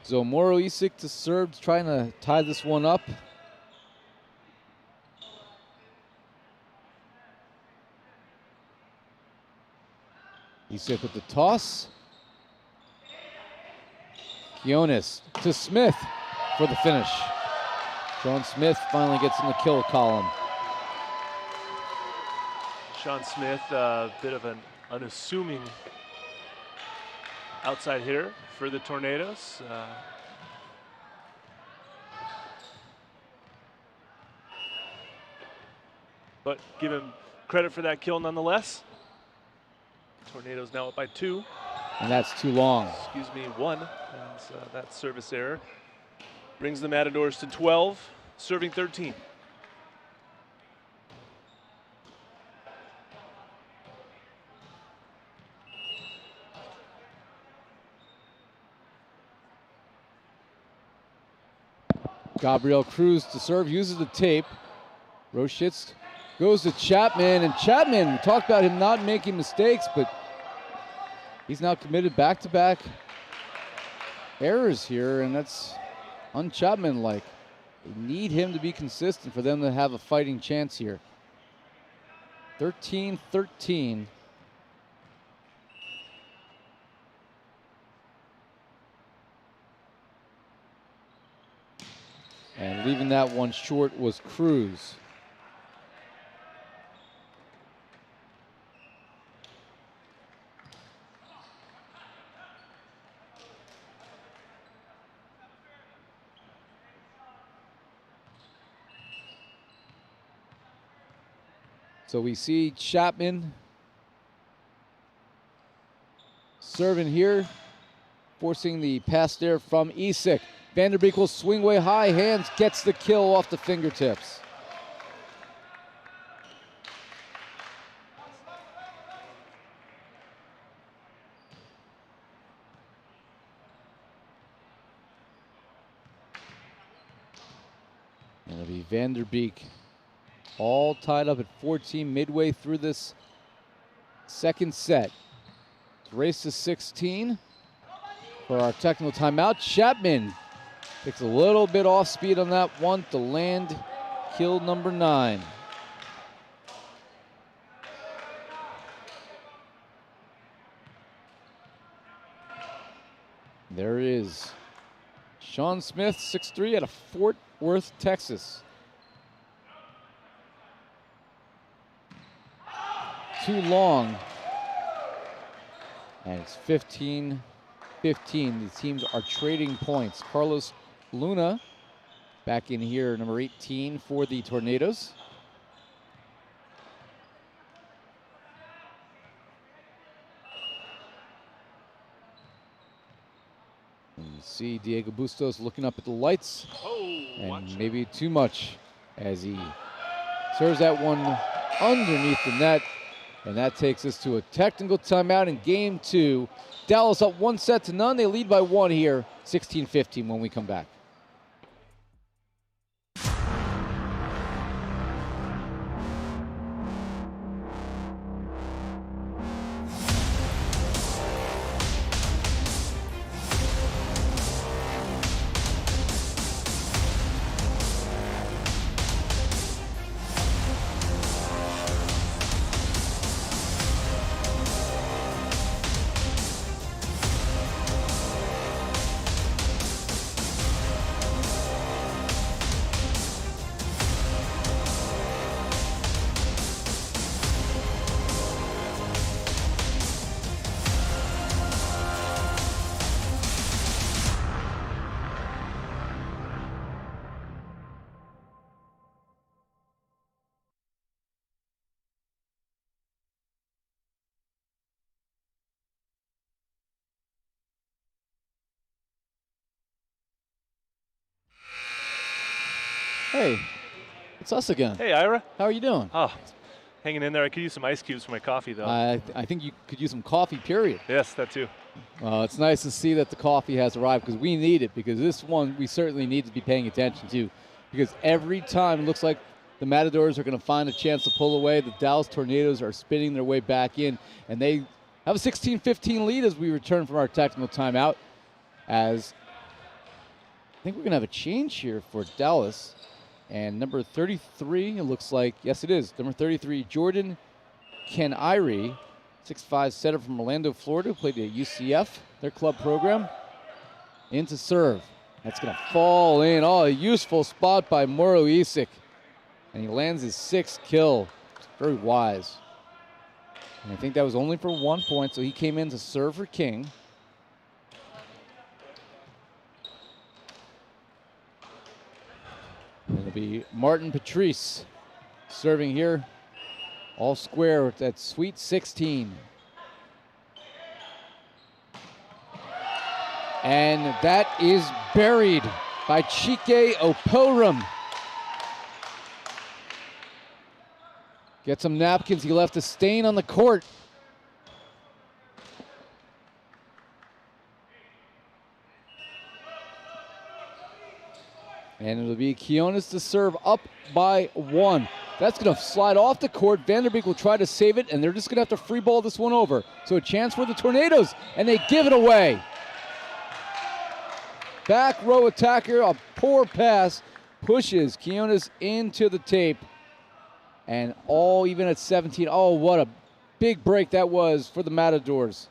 So Mauro Issac to serve, trying to tie this one up. Issac with the toss. Quiones to Smith for the finish. Sean Smith finally gets in the kill column. Sean Smith, a bit of an unassuming outside hitter for the Tornadoes. But give him credit for that kill nonetheless. Tornadoes now up by 2. And that's too long. Excuse me, 1. As, that service error brings the Matadors to 12, serving 13. Gabriel Cruz to serve, uses the tape. Roshitz goes to Chapman, and Chapman, we talked about him not making mistakes, but he's now committed back-to-back errors here, and that's un-Chapman-like. They need him to be consistent for them to have a fighting chance here. 13-13. And leaving that one short was Cruz. So we see Chapman serving here, forcing the pass there from Issac. Vanderbeek will swing way high, hands, gets the kill off the fingertips. And it'll be Vanderbeek all tied up at 14 midway through this second set. It's race to 16 for our technical timeout. Chapman takes a little bit off speed on that one to land kill number 9. There is Sean Smith, 6'3", out of Fort Worth, Texas. Too long. And it's 15-15. The teams are trading points. Carlos Luna back in here, number 18 for the Tornadoes. You see Diego Bustos looking up at the lights, and maybe too much as he serves that one underneath the net. And that takes us to a technical timeout in game 2. Dallas up 1-0. They lead by 1 here, 16-15 when we come back. Hey, it's us again. Hey, Ira. How are you doing? Oh, hanging in there. I could use some ice cubes for my coffee, though. I think you could use some coffee, period. Yes, that too. It's nice to see that the coffee has arrived because we need it, because this one we certainly need to be paying attention to, because every time it looks like the Matadors are going to find a chance to pull away, the Dallas Tornadoes are spinning their way back in, and they have a 16-15 lead as we return from our technical timeout. As I think we're going to have a change here for Dallas. And number 33, it looks like, yes it is, number 33, Jordan Keniri, 6'5" setter from Orlando, Florida, who played at UCF, their club program, into serve. That's going to fall in. Oh, a useful spot by Mauro Issac. And he lands his 6th kill. It's very wise. And I think that was only for 1 point, so he came in to serve for King. It'll be Martin Patrice serving here. All square at that sweet 16. And that is buried by Chike Opurum. Get some napkins. He left a stain on the court. And it'll be Quiones to serve up by 1. That's going to slide off the court. Vanderbeek will try to save it, and they're just going to have to free ball this one over. So a chance for the Tornadoes, and they give it away. Back row attacker, a poor pass, pushes Quiones into the tape. And all even at 17. Oh, what a big break that was for the Matadors.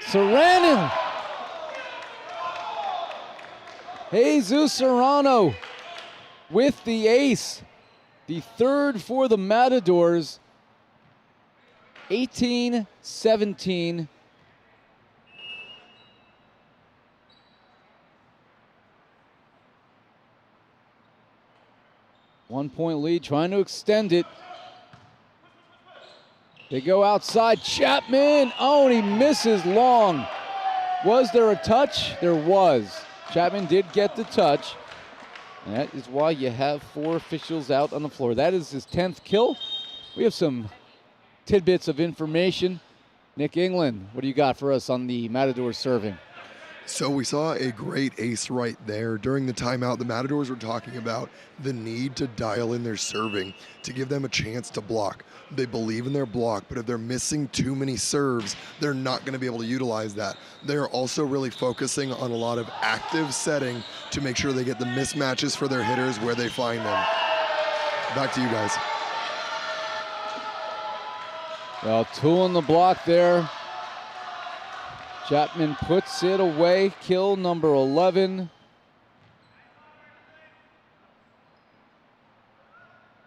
Serrano. Jesus Serrano with the ace. The third for the Matadors. 18-17. One-point lead, trying to extend it. They go outside. Chapman. Oh, and he misses long. Was there a touch? There was. Chapman did get the touch. And that is why you have 4 officials out on the floor. That is his 10th kill. We have some tidbits of information. Nick England, what do you got for us on the Matadors serving? So we saw a great ace right there. During the timeout, the Matadors were talking about the need to dial in their serving to give them a chance to block. They believe in their block, but if they're missing too many serves, they're not going to be able to utilize that. They're also really focusing on a lot of active setting to make sure they get the mismatches for their hitters where they find them. Back to you guys. Well, 2 on the block there. Chapman puts it away. Kill number 11.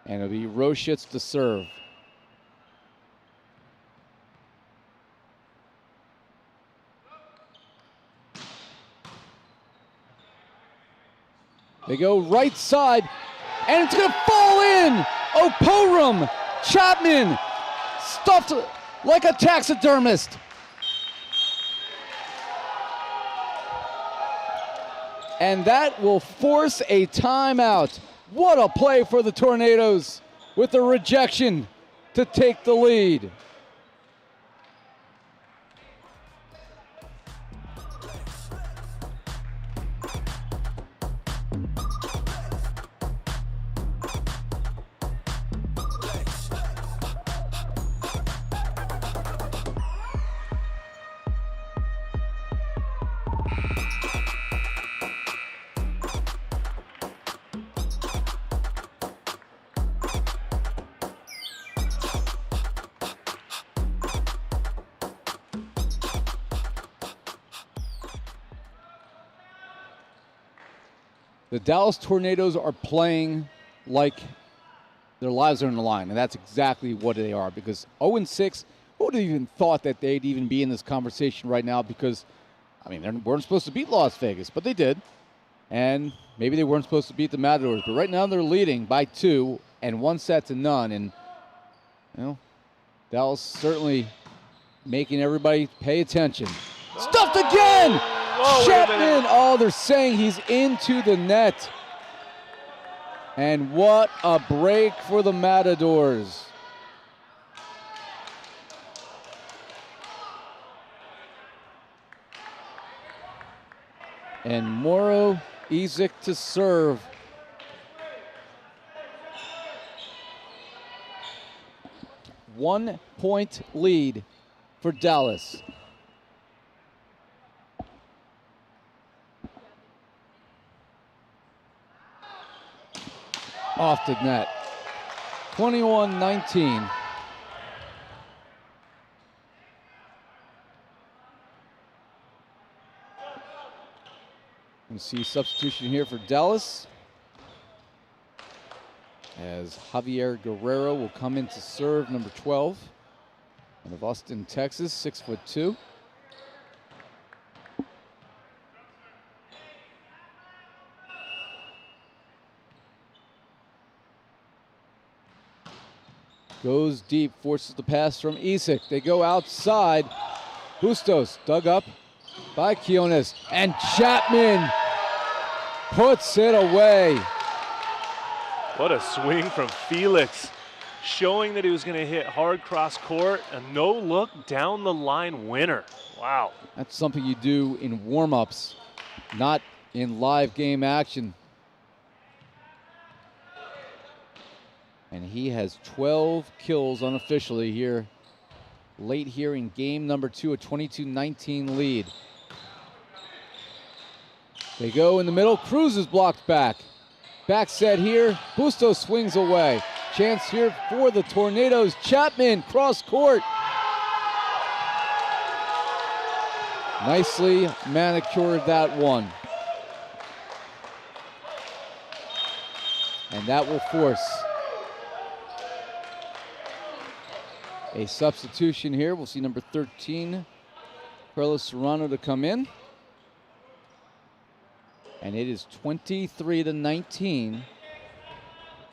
And it'll be Roshitz to serve. They go right side, and it's going to fall in. Opurum, Chapman, stuffed like a taxidermist. And that will force a timeout. What a play for the Tornadoes with a rejection to take the lead. The Dallas Tornadoes are playing like their lives are on the line, and that's exactly what they are, because 0-6, who would have even thought that they'd even be in this conversation right now? Because, I mean, they weren't supposed to beat Las Vegas, but they did. And maybe they weren't supposed to beat the Matadors, but right now they're leading by 2 and 1-0. And, you know, Dallas certainly making everybody pay attention. Stuffed again! Whoa, Chapman, oh, they're saying he's into the net. And what a break for the Matadors. And Mauro Issac to serve. One-point lead for Dallas. Off the net. 21-19. You see substitution here for Dallas, as Javier Guerrero will come in to serve, number 12, out of Austin, Texas, 6'2". Goes deep, forces the pass from Issac. They go outside. Bustos dug up by Quiones. And Chapman puts it away. What a swing from Felix, showing that he was going to hit hard cross court. A no-look down the line winner. Wow. That's something you do in warm-ups, not in live game action. And he has 12 kills unofficially here, late here in game number 2, a 22-19 lead. They go in the middle. Cruz is blocked back. Back set here. Bustos swings away. Chance here for the Tornadoes. Chapman cross court. Nicely manicured that one. And that will force a substitution here. We'll see number 13, Carlos Serrano, to come in. And it is 23-19.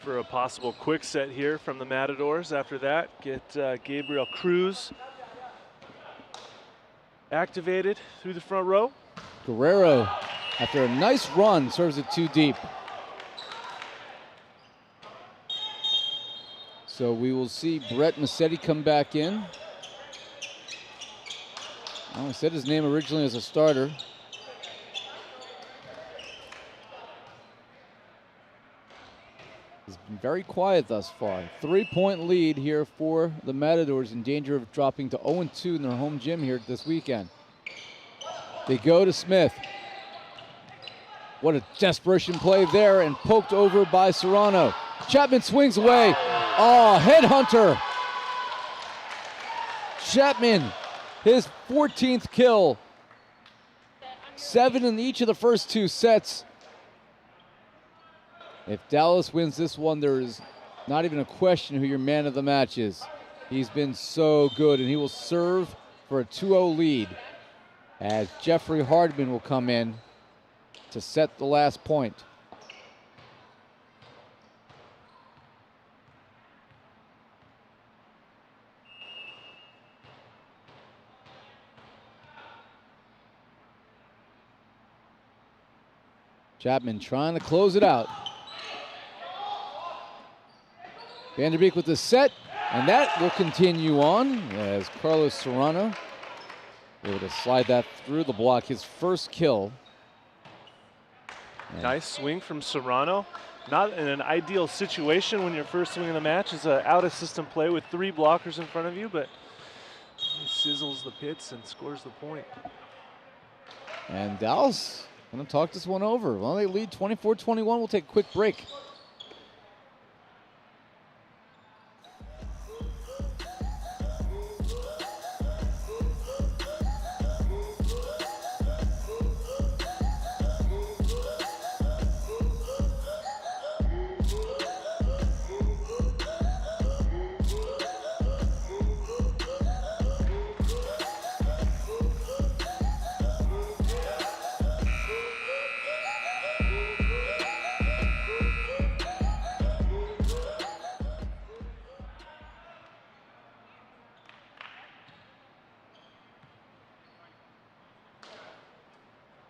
For a possible quick set here from the Matadors. After that, get Gabriel Cruz activated through the front row. Guerrero, after a nice run, serves it too deep. So we will see Brett Massetti come back in. I said his name originally as a starter. He's been very quiet thus far. 3-point lead here for the Matadors, in danger of dropping to 0-2 in their home gym here this weekend. They go to Smith. What a desperation play there, and poked over by Serrano. Chapman swings away. Oh, headhunter. Chapman, his 14th kill. 7 in each of the first 2 sets. If Dallas wins this one, there is not even a question who your man of the match is. He's been so good, and he will serve for a 2-0 lead as Jeffrey Hardman will come in to set the last point. Chapman trying to close it out. Vanderbeek with the set, and that will continue on as Carlos Serrano able to slide that through the block, his first kill. Nice swing from Serrano. Not in an ideal situation when your first swing of the match is an out-of-system play with 3 blockers in front of you, but he sizzles the pits and scores the point. And Dallas going to talk this one over. Well, they lead 24-21. We'll take a quick break.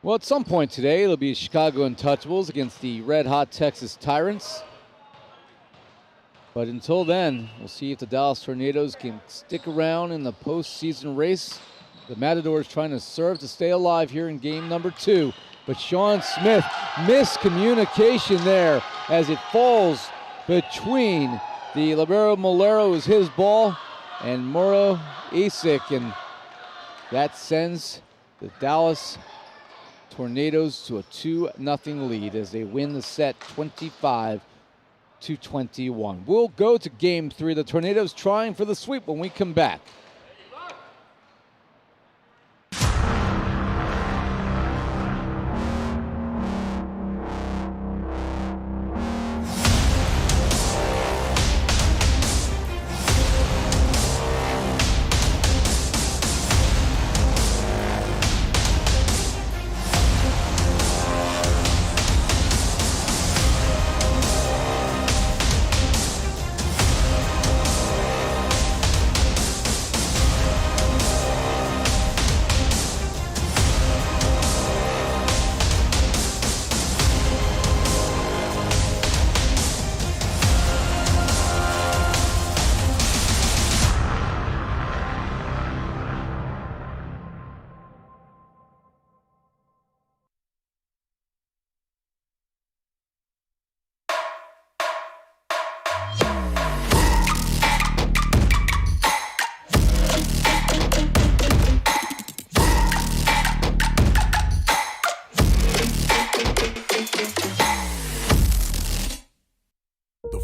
Well, at some point today, it'll be Chicago Untouchables against the red-hot Texas Tyrants. But until then, we'll see if the Dallas Tornadoes can stick around in the postseason race. The Matadors trying to serve to stay alive here in game number 2. But Sean Smith, miscommunication there as it falls between the libero Molero, is his ball, and Mauro Issac, and that sends the Dallas Tornadoes to a 2-0 lead as they win the set 25-21. We'll go to game 3. The Tornadoes trying for the sweep when we come back.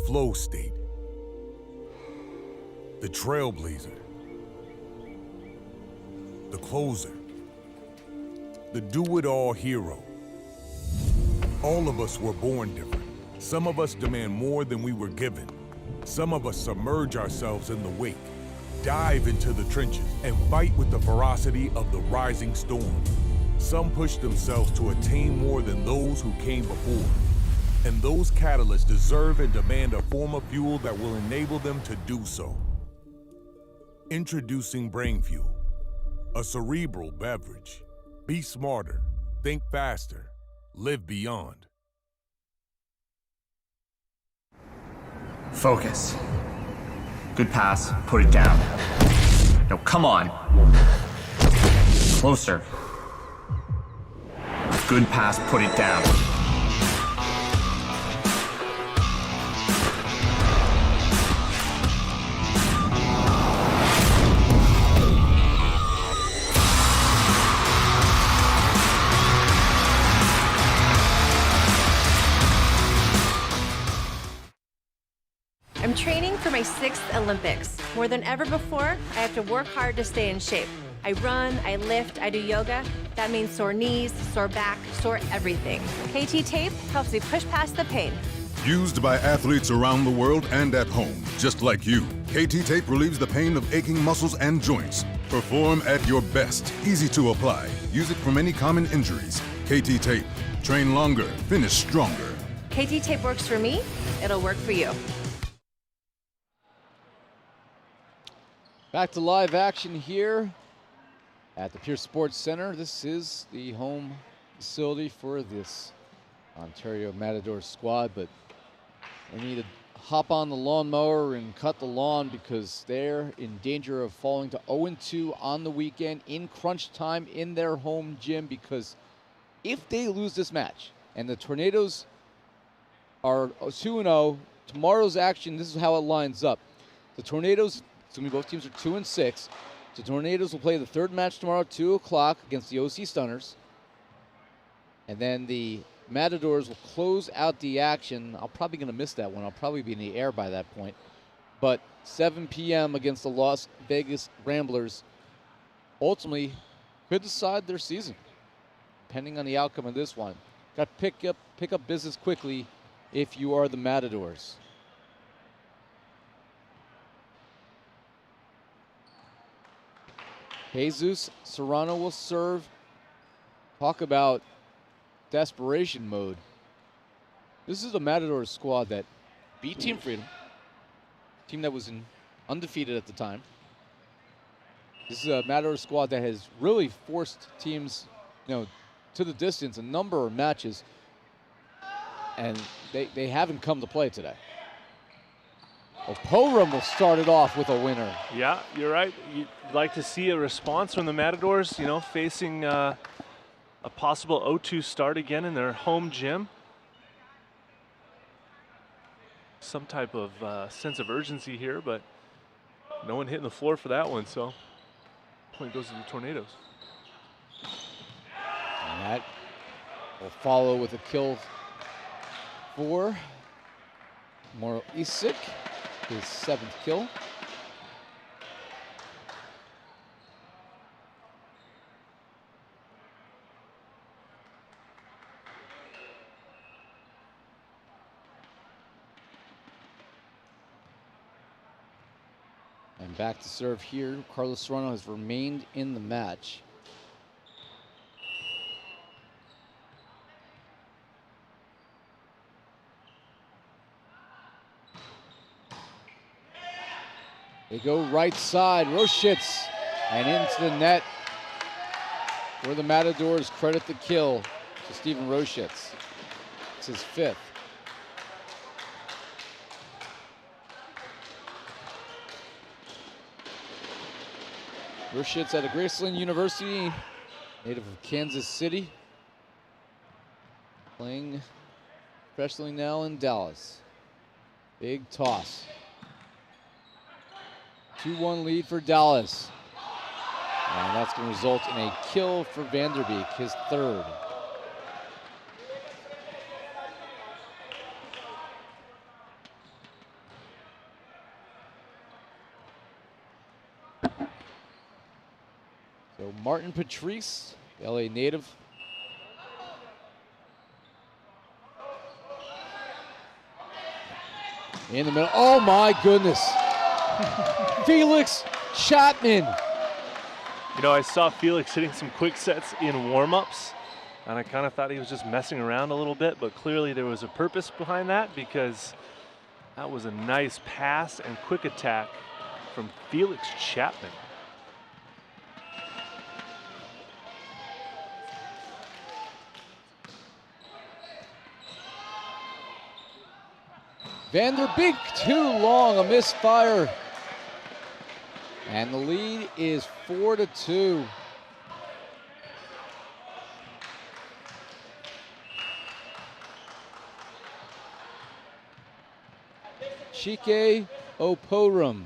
Flow state, the trailblazer, the closer, the do-it-all hero. All of us were born different. Some of us demand more than we were given. Some of us submerge ourselves in the wake, dive into the trenches, and fight with the ferocity of the rising storm. Some push themselves to attain more than those who came before. And those catalysts deserve and demand a form of fuel that will enable them to do so. Introducing Brain Fuel, a cerebral beverage. Be smarter, think faster, live beyond. Focus. Good pass, put it down. No, come on. Closer. Good pass, put it down. I'm training for my 6th Olympics. More than ever before, I have to work hard to stay in shape. I run, I lift, I do yoga. That means sore knees, sore back, sore everything. KT Tape helps me push past the pain. Used by athletes around the world and at home, just like you. KT Tape relieves the pain of aching muscles and joints. Perform at your best. Easy to apply. Use it for many common injuries. KT Tape. Train longer, finish stronger. KT Tape works for me, it'll work for you. Back to live action here at the Pierce Sports Center. This is the home facility for this Ontario Matadors squad, but they need to hop on the lawnmower and cut the lawn because they're in danger of falling to 0-2 on the weekend in crunch time in their home gym, because if they lose this match and the Tornadoes are 2-0, tomorrow's action, this is how it lines up. The Tornadoes, assuming both teams are 2-6, the Tornadoes will play the third match tomorrow at 2 o'clock against the OC Stunners. And then the Matadors will close out the action. I'm probably going to miss that one. I'll probably be in the air by that point. But 7 p.m. against the Las Vegas Ramblers ultimately could decide their season, depending on the outcome of this one. Got to pick up business quickly if you are the Matadors. Jesus Serrano will serve. Talk about desperation mode. This is a Matadors squad that beat Team Freedom, team that was undefeated at the time. This is a Matadors squad that has really forced teams, to the distance a number of matches, and they haven't come to play today. Opurum will start it off with a winner. Yeah, you're right. You'd like to see a response from the Matadors, facing a possible 0-2 start again in their home gym. Some type of sense of urgency here, but no one hitting the floor for that one, so point goes to the Tornadoes. And that will follow with a kill for Mauro Issac, his 7th kill. And back to serve here. Carlos Serrano has remained in the match. They go right side, Roshitz, and into the net for the Matadors. Credit the kill to Steven Roshitz. It's his 5th. Roshitz out of Graceland University, native of Kansas City, playing professionally now in Dallas. Big toss. 2-1 lead for Dallas. And that's going to result in a kill for Vanderbeek, his 3rd. So Martin Patrice, the LA native. In the middle. Oh my goodness. Felix Chapman. I saw Felix hitting some quick sets in warm-ups, and I kind of thought he was just messing around a little bit, but clearly there was a purpose behind that, because that was a nice pass and quick attack from Felix Chapman. Vanderbeek too long, a misfire. And the lead is 4-2. Chike Opurum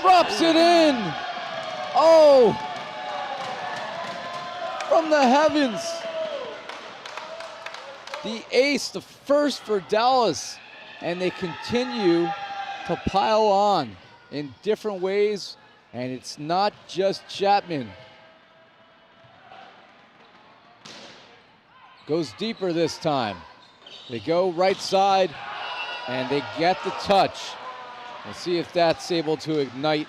drops it in. Oh, from the heavens. The ace, the first for Dallas, and they continue to pile on in different ways, and it's not just Chapman. Goes deeper this time. They go right side, and they get the touch. We'll see if that's able to ignite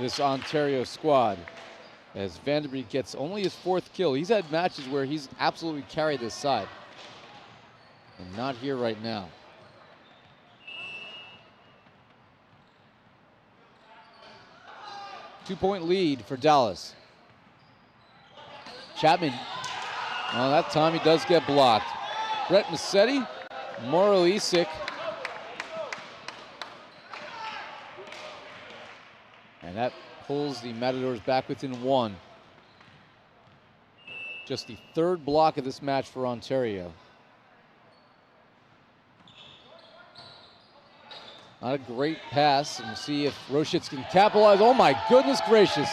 this Ontario squad, as Vanderbeek gets only his 4th kill. He's had matches where he's absolutely carried this side, and not here right now. Two-point lead for Dallas. Chapman Well, that time he does get blocked. Brett Massetti, Mauro Issac. And that pulls the Matadors back within 1. Just the 3rd block of this match for Ontario. Not a great pass, and we'll see if Roshitz can capitalize. Oh my goodness gracious.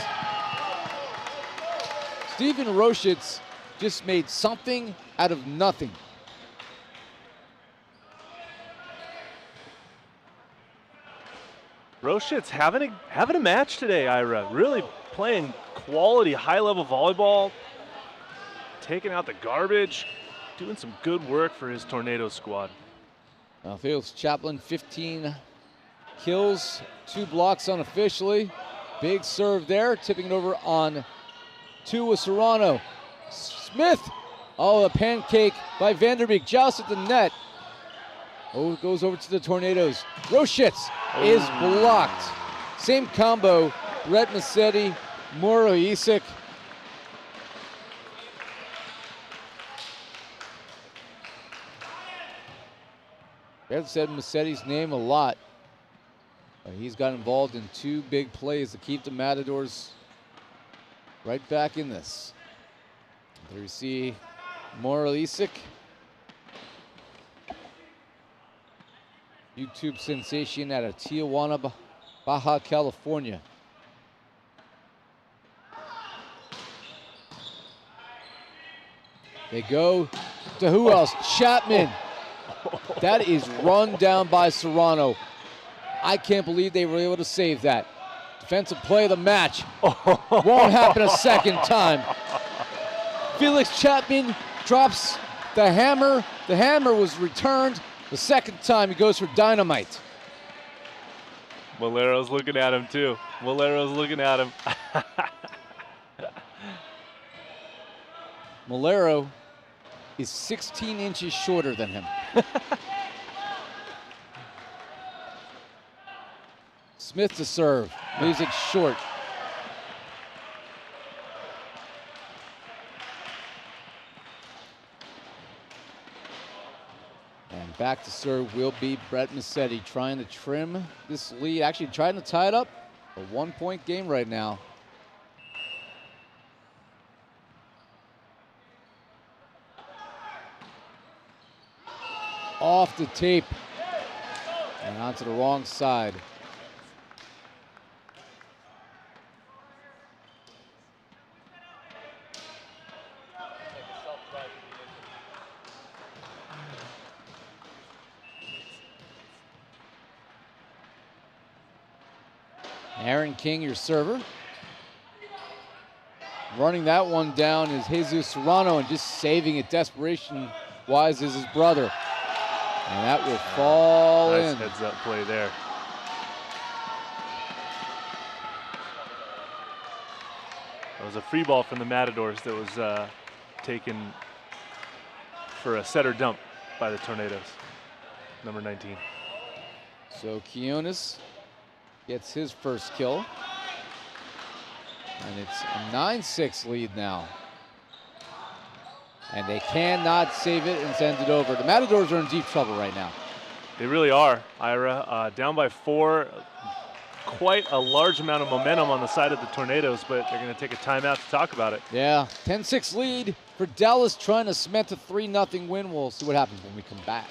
Steven Roshitz just made something out of nothing. Roshitz having a match today, Ira. Really playing quality, high-level volleyball, taking out the garbage, doing some good work for his Tornado squad. Felix Chapman, 15 kills, 2 blocks unofficially. Big serve there, tipping it over on to Serrano. Smith, oh, a pancake by Vanderbeek, joust at the net. Oh, it goes over to the Tornadoes. Roshitz is blocked. Same combo, Brett Massetti, Mauro Issac. I've said Massetti's name a lot. He's got involved in 2 big plays to keep the Matadors right back in this. There you see Mauro Issac, YouTube sensation out of Tijuana, Baja California. They go to who else? Chapman. That is run down by Serrano. I can't believe they were able to save that. Defensive play of the match. Won't happen a second time. Felix Chapman drops the hammer. The hammer was returned. The second time he goes for dynamite. Malero's looking at him too. Malero's looking at him. Malero is 16 inches shorter than him. Smith to serve, leaves it short. And back to serve will be Brett Massetti, trying to trim this lead, actually trying to tie it up. A 1-point game right now. Off the tape and onto the wrong side. Aaron King, your server. Running that one down is Jesus Serrano, and just saving it desperation-wise is his brother. And that will fall in. Nice heads-up play there. That was a free ball from the Matadors that was taken for a setter dump by the Tornadoes, number 19. So Quiones gets his first kill. And it's a 9-6 lead now. And they cannot save it and send it over. The Matadors are in deep trouble right now. They really are, Ira. Down by 4. Quite a large amount of momentum on the side of the Tornadoes, but they're going to take a timeout to talk about it. Yeah, 10-6 lead for Dallas, trying to cement a 3-0 win. We'll see what happens when we come back.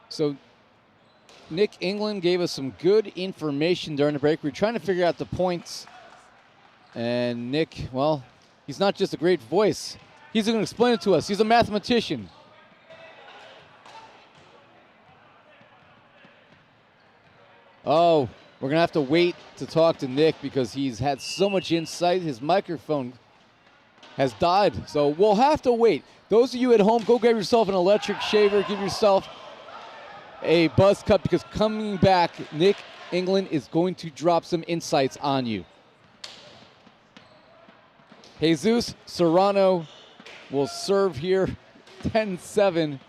So Nick England gave us some good information during the break. We were trying to figure out the points. And Nick, well, he's not just a great voice. He's going to explain it to us. He's a mathematician. Oh, we're going to have to wait to talk to Nick because he's had so much insight. His microphone has died, so we'll have to wait. Those of you at home, go grab yourself an electric shaver. Give yourself a buzz cut because coming back, Nick England is going to drop some insights on you. Jesus Serrano will serve here, 10-7,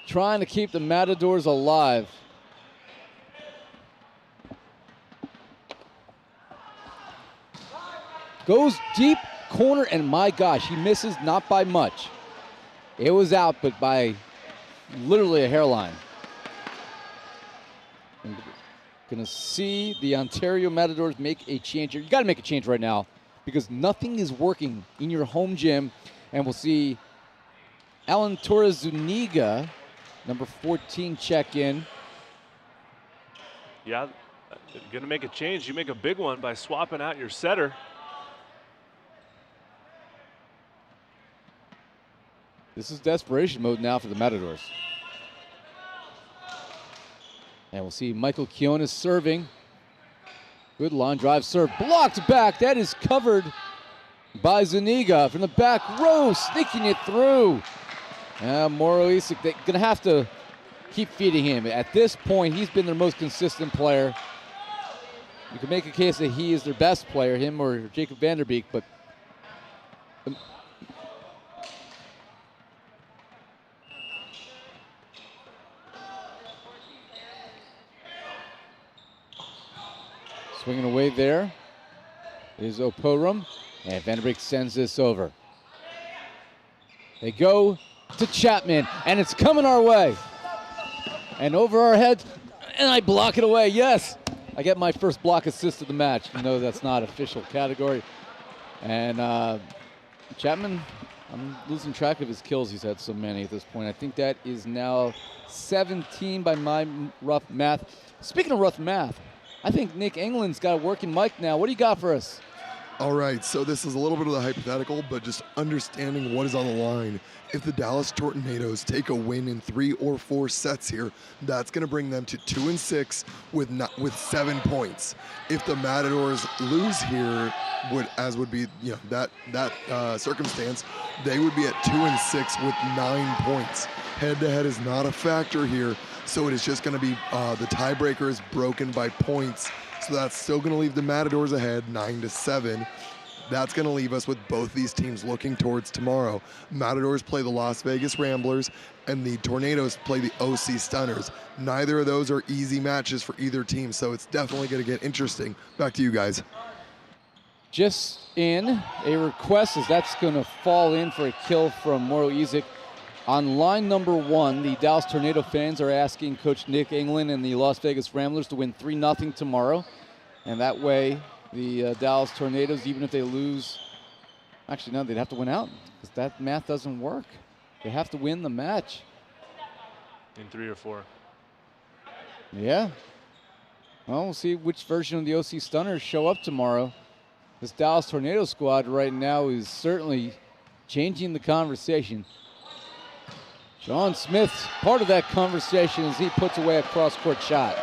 trying to keep the Matadors alive. Goes deep corner, and my gosh, he misses not by much. It was out, but by literally a hairline. I'm gonna see the Ontario Matadors make a change here. You gotta make a change right now because nothing is working in your home gym. And we'll see Alan Torres Zuniga, number 14, check in. Yeah, gonna make a change. You make a big one by swapping out your setter. This is desperation mode now for the Matadors. And we'll see Michael Kionis serving. Good line drive serve. Blocked back. That is covered by Zuniga from the back row, sneaking it through. Mauro Issac, they're going to have to keep feeding him. At this point, he's been their most consistent player. You can make a case that he is their best player, him or Jacob Vanderbeek, but swinging away there is Opurum, and Vanderbeek sends this over. They go to Chapman, and it's coming our way. And over our heads, and I block it away, yes. I get my first block assist of the match, even though that's not official category. And Chapman, I'm losing track of his kills. He's had so many at this point. I think that is now 17 by my rough math. Speaking of rough math, I think Nick England's got a working mic now. What do you got for us? All right, so this is a little bit of the hypothetical, but just understanding what is on the line. If the Dallas Tornadoes take a win in 3 or 4 sets here, that's going to bring them to 2-6 with 7 points. If the Matadors lose here, would be that circumstance, they would be at 2-6 with 9 points. Head-to-head is not a factor here, so it is just going to be the tiebreaker is broken by points. So that's still going to leave the Matadors ahead 9-7. That's going to leave us with both these teams looking towards tomorrow. Matadors play the Las Vegas Ramblers, and the Tornadoes play the OC Stunners. Neither of those are easy matches for either team, so it's definitely going to get interesting. Back to you guys. Just in, a request as that's going to fall in for a kill from Mauro Issac. On line number 1, the Dallas Tornado fans are asking Coach Nick England and the Las Vegas Ramblers to win 3-0 tomorrow. And that way, the Dallas Tornadoes, even if they lose, actually, no, they'd have to win out because that math doesn't work. They have to win the match. In 3 or 4. Yeah. Well, we'll see which version of the OC Stunners show up tomorrow. This Dallas Tornado squad right now is certainly changing the conversation. John Smith's part of that conversation as he puts away a cross-court shot.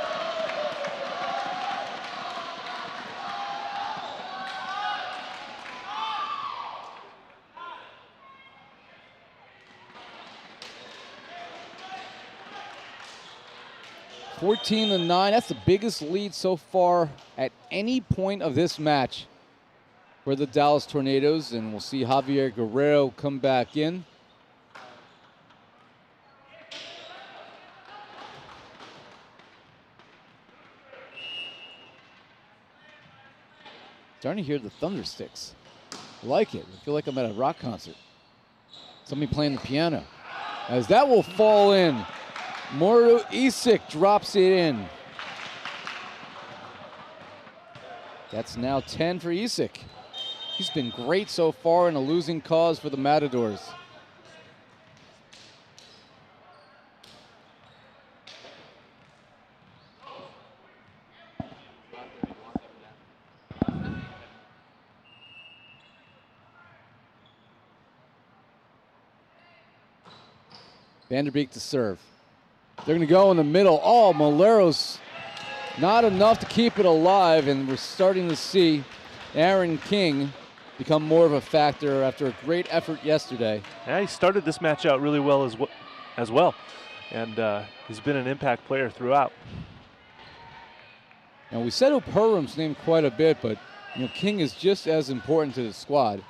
(14-9). That's the biggest lead so far at any point of this match for the Dallas Tornadoes, and we'll see Javier Guerrero come back in. Starting to hear the thunder sticks. I like it. I feel like I'm at a rock concert. Somebody playing the piano. As that will fall in. Mauro Issac drops it in. That's now 10 for Issac. He's been great so far in a losing cause for the Matadors. Vanderbeek to serve. They're going to go in the middle. Oh, Maleros Not enough to keep it alive, and we're starting to see Aaron King become more of a factor after a great effort yesterday. Yeah, he started this match out really well as well. And he's been an impact player throughout. And we said Opurum's name quite a bit, but King is just as important to the squad.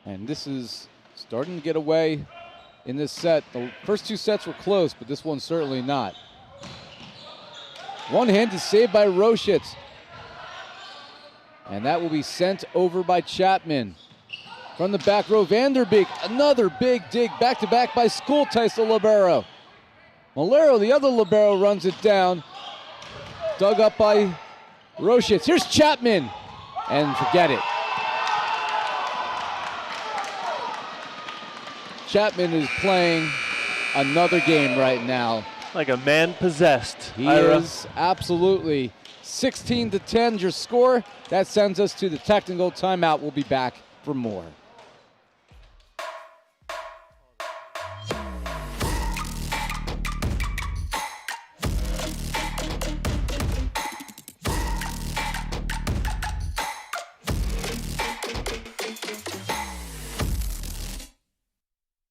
And this is starting to get away in this set. The first two sets were close, but this one's certainly not. One-handed save by Roshitz. And that will be sent over by Chapman. From the back row, Vanderbeek, another big dig, back-to-back by Skultais, the libero. Malero, the other libero, runs it down. Dug up by Roshitz. Here's Chapman, and forget it. Chapman is playing another game right now. Like a man possessed. He is absolutely. 16-10 your score. That sends us to the technical timeout. We'll be back for more.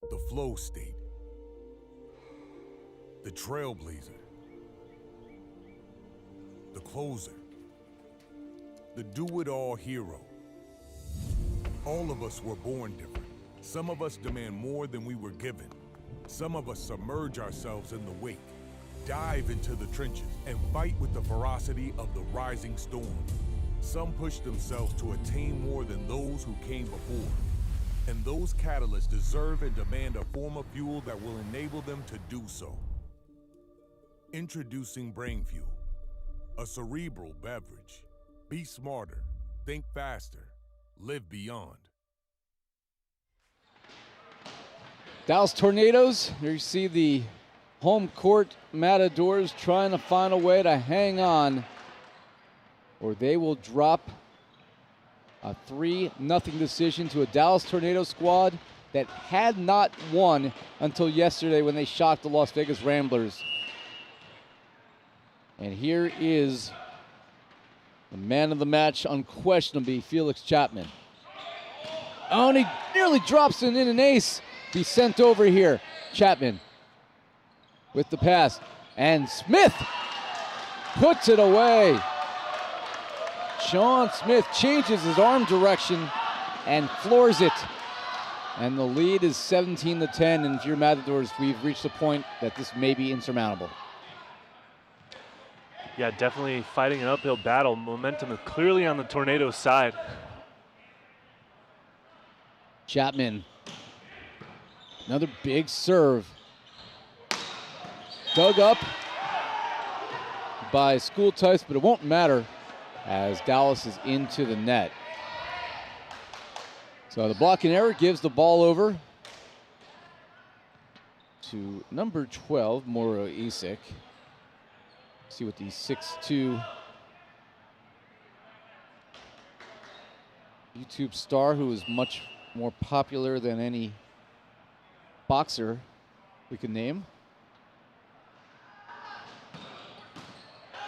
The flow state. The trailblazer. The closer. The do-it-all hero. All of us were born different. Some of us demand more than we were given. Some of us submerge ourselves in the wake, dive into the trenches, and fight with the ferocity of the rising storm. Some push themselves to attain more than those who came before. And those catalysts deserve and demand a form of fuel that will enable them to do so. Introducing Brain Fuel, a cerebral beverage. Be smarter, think faster, live beyond. Dallas Tornadoes, here you see the home court Matadors trying to find a way to hang on, or they will drop a 3-0 decision to a Dallas Tornado squad that had not won until yesterday when they shocked the Las Vegas Ramblers. And here is the man of the match, unquestionably, Felix Chapman. Oh, and he nearly drops it in an ace. Be sent over here. Chapman with the pass. And Smith puts it away. Sean Smith changes his arm direction and floors it. And the lead is 17-10. And if you're Matadors, we've reached a point that this may be insurmountable. Yeah, definitely fighting an uphill battle. Momentum is clearly on the Tornadoes' side. Chapman. Another big serve. Dug up by Skultais, but it won't matter as Dallas is into the net. So the blocking error gives the ball over to number 12, Mauro Issac. See what the 6'2" YouTube star, who is much more popular than any boxer we can name.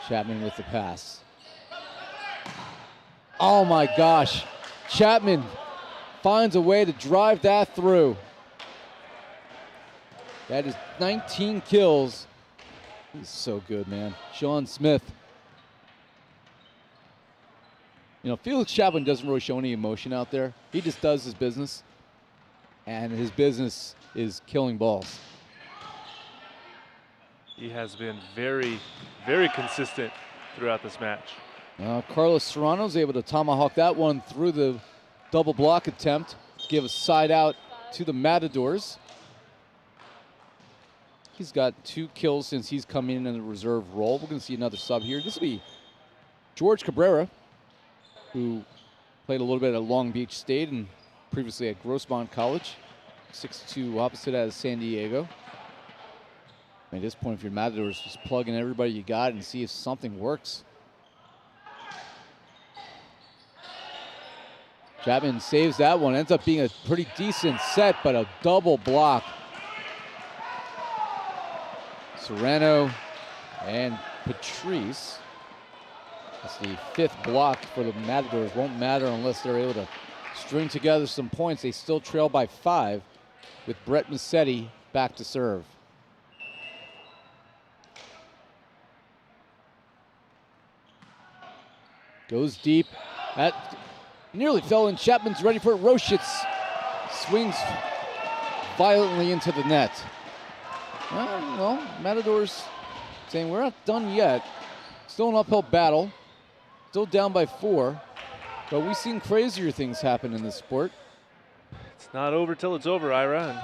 Chapman with the pass. Oh my gosh. Chapman finds a way to drive that through. That is 19 kills. He's so good, man. Sean Smith. You know, Felix Chapman doesn't really show any emotion out there. He just does his business. And his business is killing balls. He has been very, very consistent throughout this match. Carlos Serrano's able to tomahawk that one through the double block attempt to give a side out to the Matadors. He's got 2 kills since he's come in the reserve role. We're going to see another sub here. This will be George Cabrera, who played a little bit at Long Beach State and previously at Grossmont College. 6'2", opposite out of San Diego. At this point, if you're Matadors, just plug in everybody you got and see if something works. Chapman saves that one. Ends up being a pretty decent set, but a double block. Serrano and Patrice. That's the 5th block for the Matadors. Won't matter unless they're able to string together some points. They still trail by 5 with Brett Massetti back to serve. Goes deep. That nearly fell in. Chapman's ready for it. Roshitz swings violently into the net. Well, Matadors saying we're not done yet. Still an uphill battle. Still down by 4. But we've seen crazier things happen in this sport. It's not over till it's over, Ira.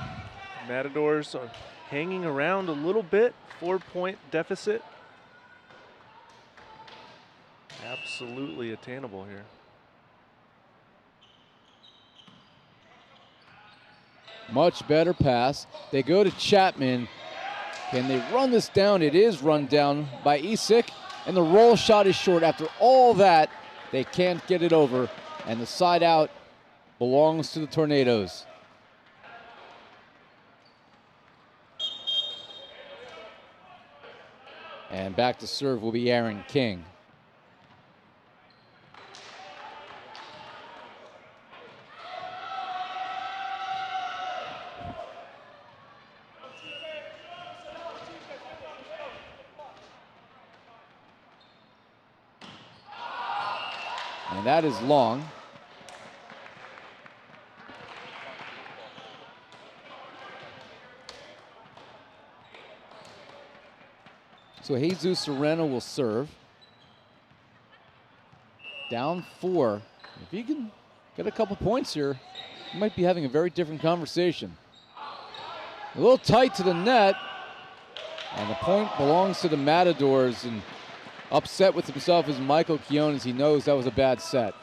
And Matadors are hanging around a little bit. 4-point deficit. Absolutely attainable here. Much better pass. They go to Chapman. Can they run this down? It is run down by Issac. And the roll shot is short. After all that, they can't get it over. And the side out belongs to the Tornadoes. And back to serve will be Aaron King. And that is long. So Jesus Serrano will serve. Down 4. If he can get a couple points here, he might be having a very different conversation. A little tight to the net. And the point belongs to the Matadors. And upset with himself is Michael Quiones. He knows that was a bad set.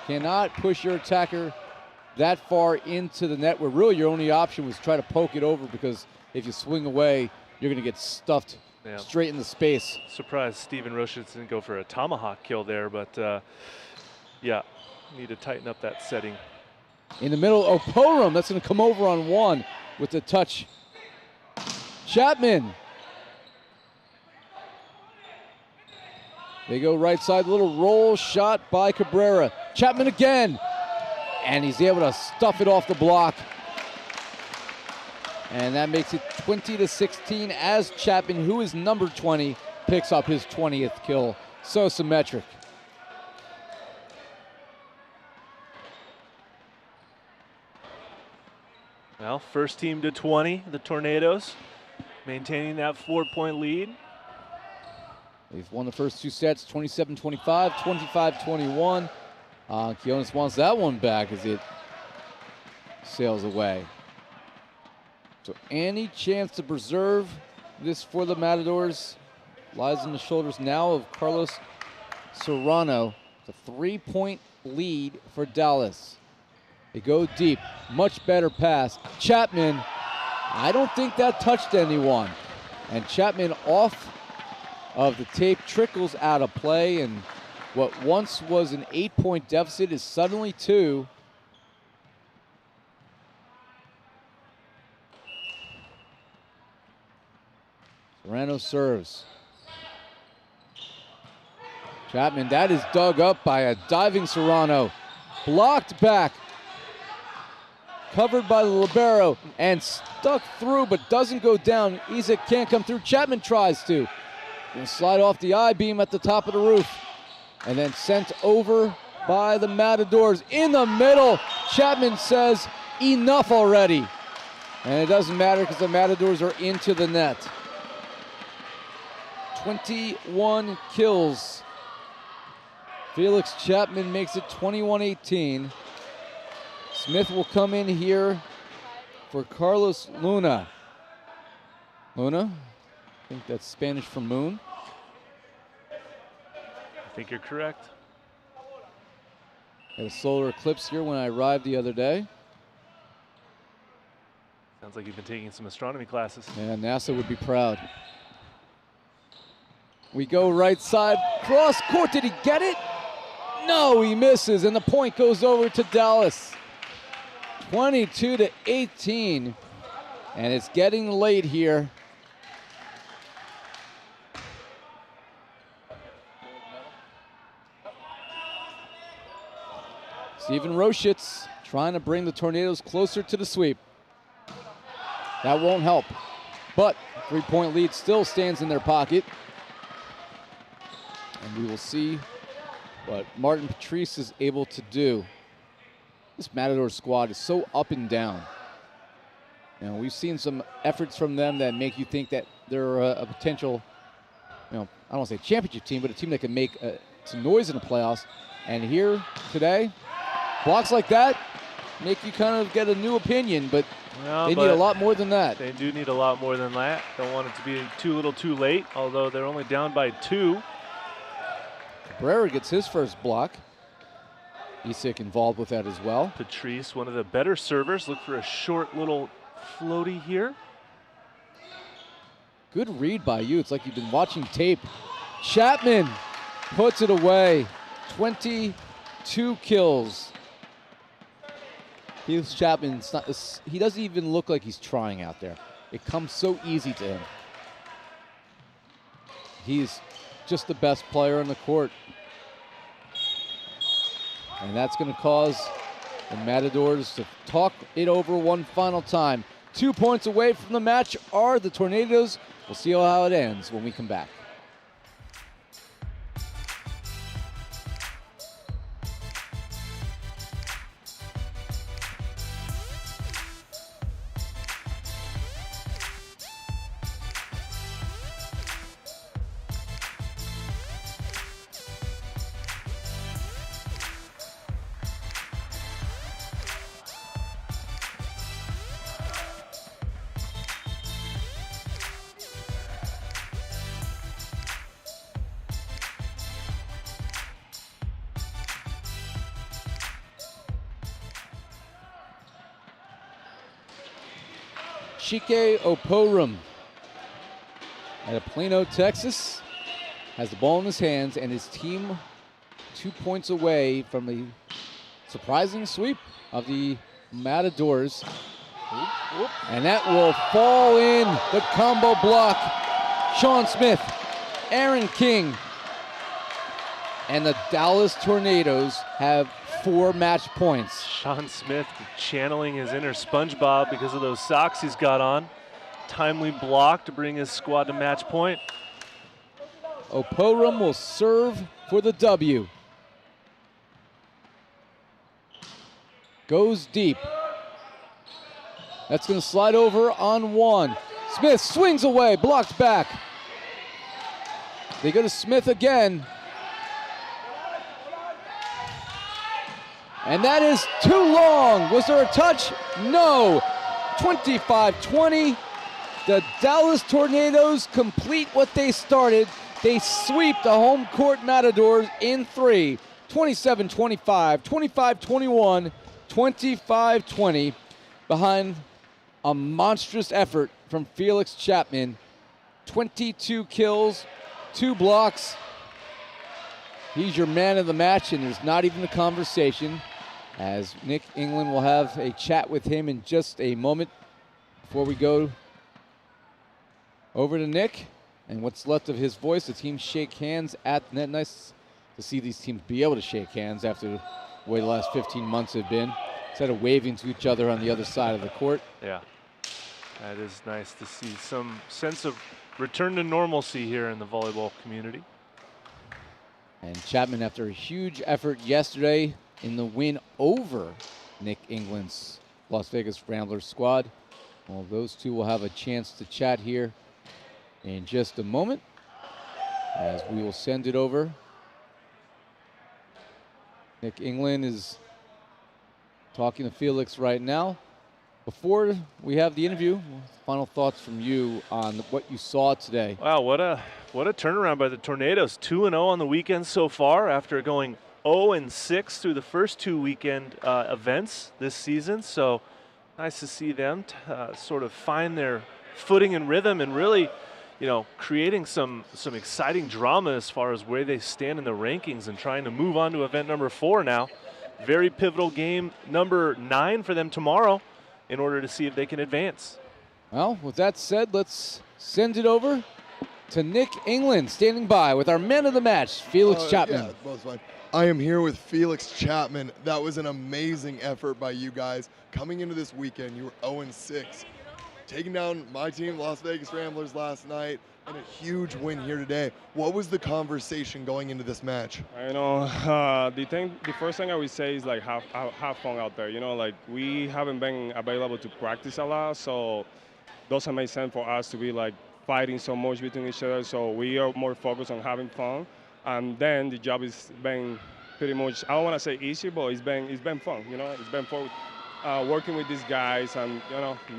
Cannot push your attacker that far into the net where really your only option was try to poke it over, because if you swing away, you're going to get stuffed straight in the space. Surprised Steven Roshitz didn't go for a tomahawk kill there, but yeah, need to tighten up that setting. In the middle, Opurum, that's going to come over on 1 with the touch. Chapman. They go right side, little roll shot by Cabrera. Chapman again, and he's able to stuff it off the block. And that makes it 20-16 as Chapman, who is number 20, picks up his 20th kill. So symmetric. Well, first team to 20, the Tornadoes, maintaining that 4-point lead. They've won the first 2 sets, 27-25, 25-21. Quiones wants that one back as it sails away. So any chance to preserve this for the Matadors lies on the shoulders now of Carlos Serrano. It's a 3-point lead for Dallas. They go deep, much better pass. Chapman, I don't think that touched anyone. And Chapman off of the tape, trickles out of play, and what once was an 8-point deficit is suddenly 2. Serrano serves. Chapman, that is dug up by a diving Serrano. Blocked back. Covered by the libero and stuck through but doesn't go down. Isaac can't come through. Chapman tries to. Gonna slide off the I-beam at the top of the roof. And then sent over by the Matadors in the middle. Chapman says, enough already. And it doesn't matter because the Matadors are into the net. 21 kills. Felix Chapman makes it 21-18. Smith will come in here for Carlos Luna. Luna, I think that's Spanish for moon. I think you're correct. Had a solar eclipse here when I arrived the other day. Sounds like you've been taking some astronomy classes. Yeah, NASA would be proud. We go right side, cross court. Did he get it? No, he misses, and the point goes over to Dallas. 22-18, and it's getting late here. Steven Roschitz trying to bring the Tornadoes closer to the sweep. That won't help. But 3-point lead still stands in their pocket. And we will see what Martin Patrice is able to do. This Matadors squad is so up and down. You know, we've seen some efforts from them that make you think that they're a potential, I don't want to say championship team, but a team that can make some noise in the playoffs. And here today, blocks like that make you kind of get a new opinion, but they need a lot more than that. They do need a lot more than that. Don't want it to be too little too late, although they're only down by 2. Cabrera gets his first block. Issac involved with that as well. Patrice, one of the better servers. Look for a short little floaty here. Good read by you. It's like you've been watching tape. Chapman puts it away. 22 kills. Felix Chapman, he doesn't even look like he's trying out there. It comes so easy to him. He's just the best player on the court. And that's going to cause the Matadors to talk it over one final time. 2 points away from the match are the Tornadoes. We'll see how it ends when we come back. Chike Opurum out of Plano, Texas, has the ball in his hands, and his team 2 points away from a surprising sweep of the Matadors. And that will fall in. The combo block. Sean Smith, Aaron King, and the Dallas Tornadoes have 4 match points. Sean Smith channeling his inner SpongeBob because of those socks he's got on. Timely block to bring his squad to match point. Opurum will serve for the W. Goes deep. That's going to slide over on 1. Smith swings away, blocked back. They go to Smith again. And that is too long. Was there a touch? No. 25-20. The Dallas Tornadoes complete what they started. They sweep the home court Matadors in 3. 27-25, 25-21, 25-20 behind a monstrous effort from Felix Chapman. 22 kills, 2 blocks. He's your man of the match, and there's not even a conversation, as Nick England will have a chat with him in just a moment. Before we go over to Nick and what's left of his voice, the teams shake hands at the net. Nice to see these teams be able to shake hands after the way the last 15 months have been, instead of waving to each other on the other side of the court. Yeah, that is nice to see some sense of return to normalcy here in the volleyball community. And Chapman, after a huge effort yesterday in the win over Nick England's Las Vegas Ramblers squad. Well, those two will have a chance to chat here in just a moment, as we will send it over. Nick England is talking to Felix right now. Before we have the interview, final thoughts from you on what you saw today. Wow, what a turnaround by the Tornadoes. 2-0 on the weekend so far after going 0-6 through the first 2 weekend events this season. So nice to see them sort of find their footing and rhythm, and really, you know, creating some exciting drama as far as where they stand in the rankings and trying to move on to event number 4 now. Very pivotal game number 9 for them tomorrow in order to see if they can advance. Well, with that said, let's send it over to Nick England, standing by with our man of the match, Felix Chapman. Yeah, both fine. I am here with Felix Chapman. That was an amazing effort by you guys. Coming into this weekend, you were 0-6. Taking down my team, Las Vegas Ramblers, last night, and a huge win here today. What was the conversation going into this match? The first thing I would say is like have fun out there. Like we haven't been available to practice a lot, so doesn't make sense for us to be like fighting so much between each other. So we are more focused on having fun, and then the job is been pretty much, I don't want to say easy, but it's been fun. It's been fun. Working with these guys and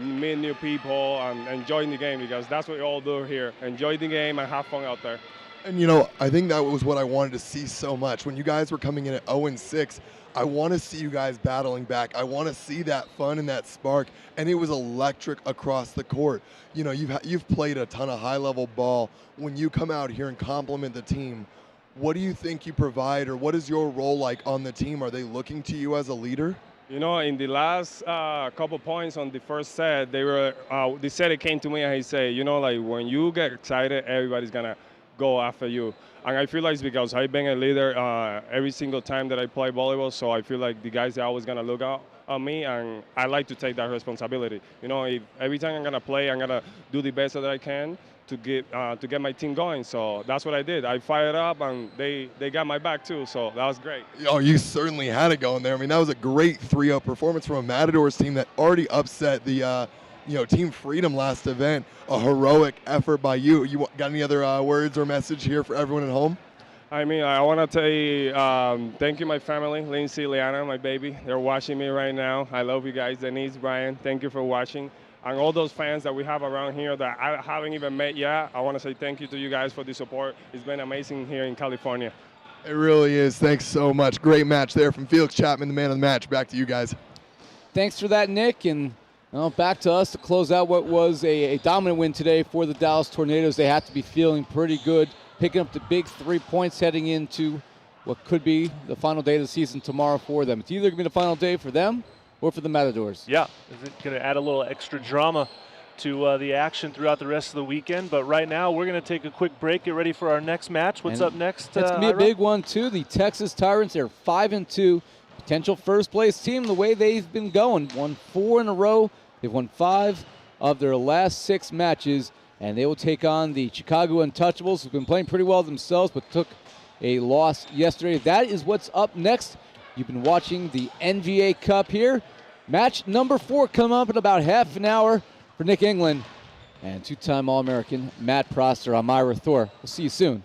meeting new people and enjoying the game, because that's what we all do here. Enjoy the game and have fun out there. And I think that was what I wanted to see so much. When you guys were coming in at 0-6, I want to see you guys battling back. I want to see that fun and that spark, and it was electric across the court. You've played a ton of high-level ball. When you come out here and compliment the team, what do you think you provide, or what is your role like on the team? Are they looking to you as a leader? In the last couple points on the first set, the setter came to me and he said, like when you get excited, everybody's gonna go after you. And I feel like it's because I've been a leader every single time that I play volleyball, so I feel like the guys are always gonna look out on me, and I like to take that responsibility. If every time I'm gonna play, I'm gonna do the best that I can to get my team going. So that's what I did. I fired up, and they got my back too. So that was great. Oh, you certainly had it going there. I mean, that was a great 3-0 performance from a Matadors team that already upset the Team Freedom last event. A heroic effort by you. You got any other words or message here for everyone at home? I want to tell you thank you, my family, Lindsay, Liana, my baby. They're watching me right now. I love you guys. Denise, Brian, thank you for watching. And all those fans that we have around here that I haven't even met yet, I want to say thank you to you guys for the support. It's been amazing here in California. It really is. Thanks so much. Great match there from Felix Chapman, the man of the match. Back to you guys. Thanks for that, Nick. And back to us to close out what was a dominant win today for the Dallas Tornadoes. They have to be feeling pretty good, picking up the big 3 points heading into what could be the final day of the season tomorrow for them. It's either going to be the final day for them or for the Matadors. Yeah, is it going to add a little extra drama to the action throughout the rest of the weekend? But right now, we're going to take a quick break, get ready for our next match. What's up next? It's going to be a big one, too. The Texas Tyrants, they're 5-2, potential first-place team the way they've been going. Won 4 in a row. They've won 5 of their last 6 matches, and they will take on the Chicago Untouchables, who've been playing pretty well themselves, but took a loss yesterday. That is what's up next. You've been watching the NVA Cup here. Match number 4 coming up in about half an hour for Nick England and 2-time All-American Matt Prosser. I'm Ira Thor. We'll see you soon.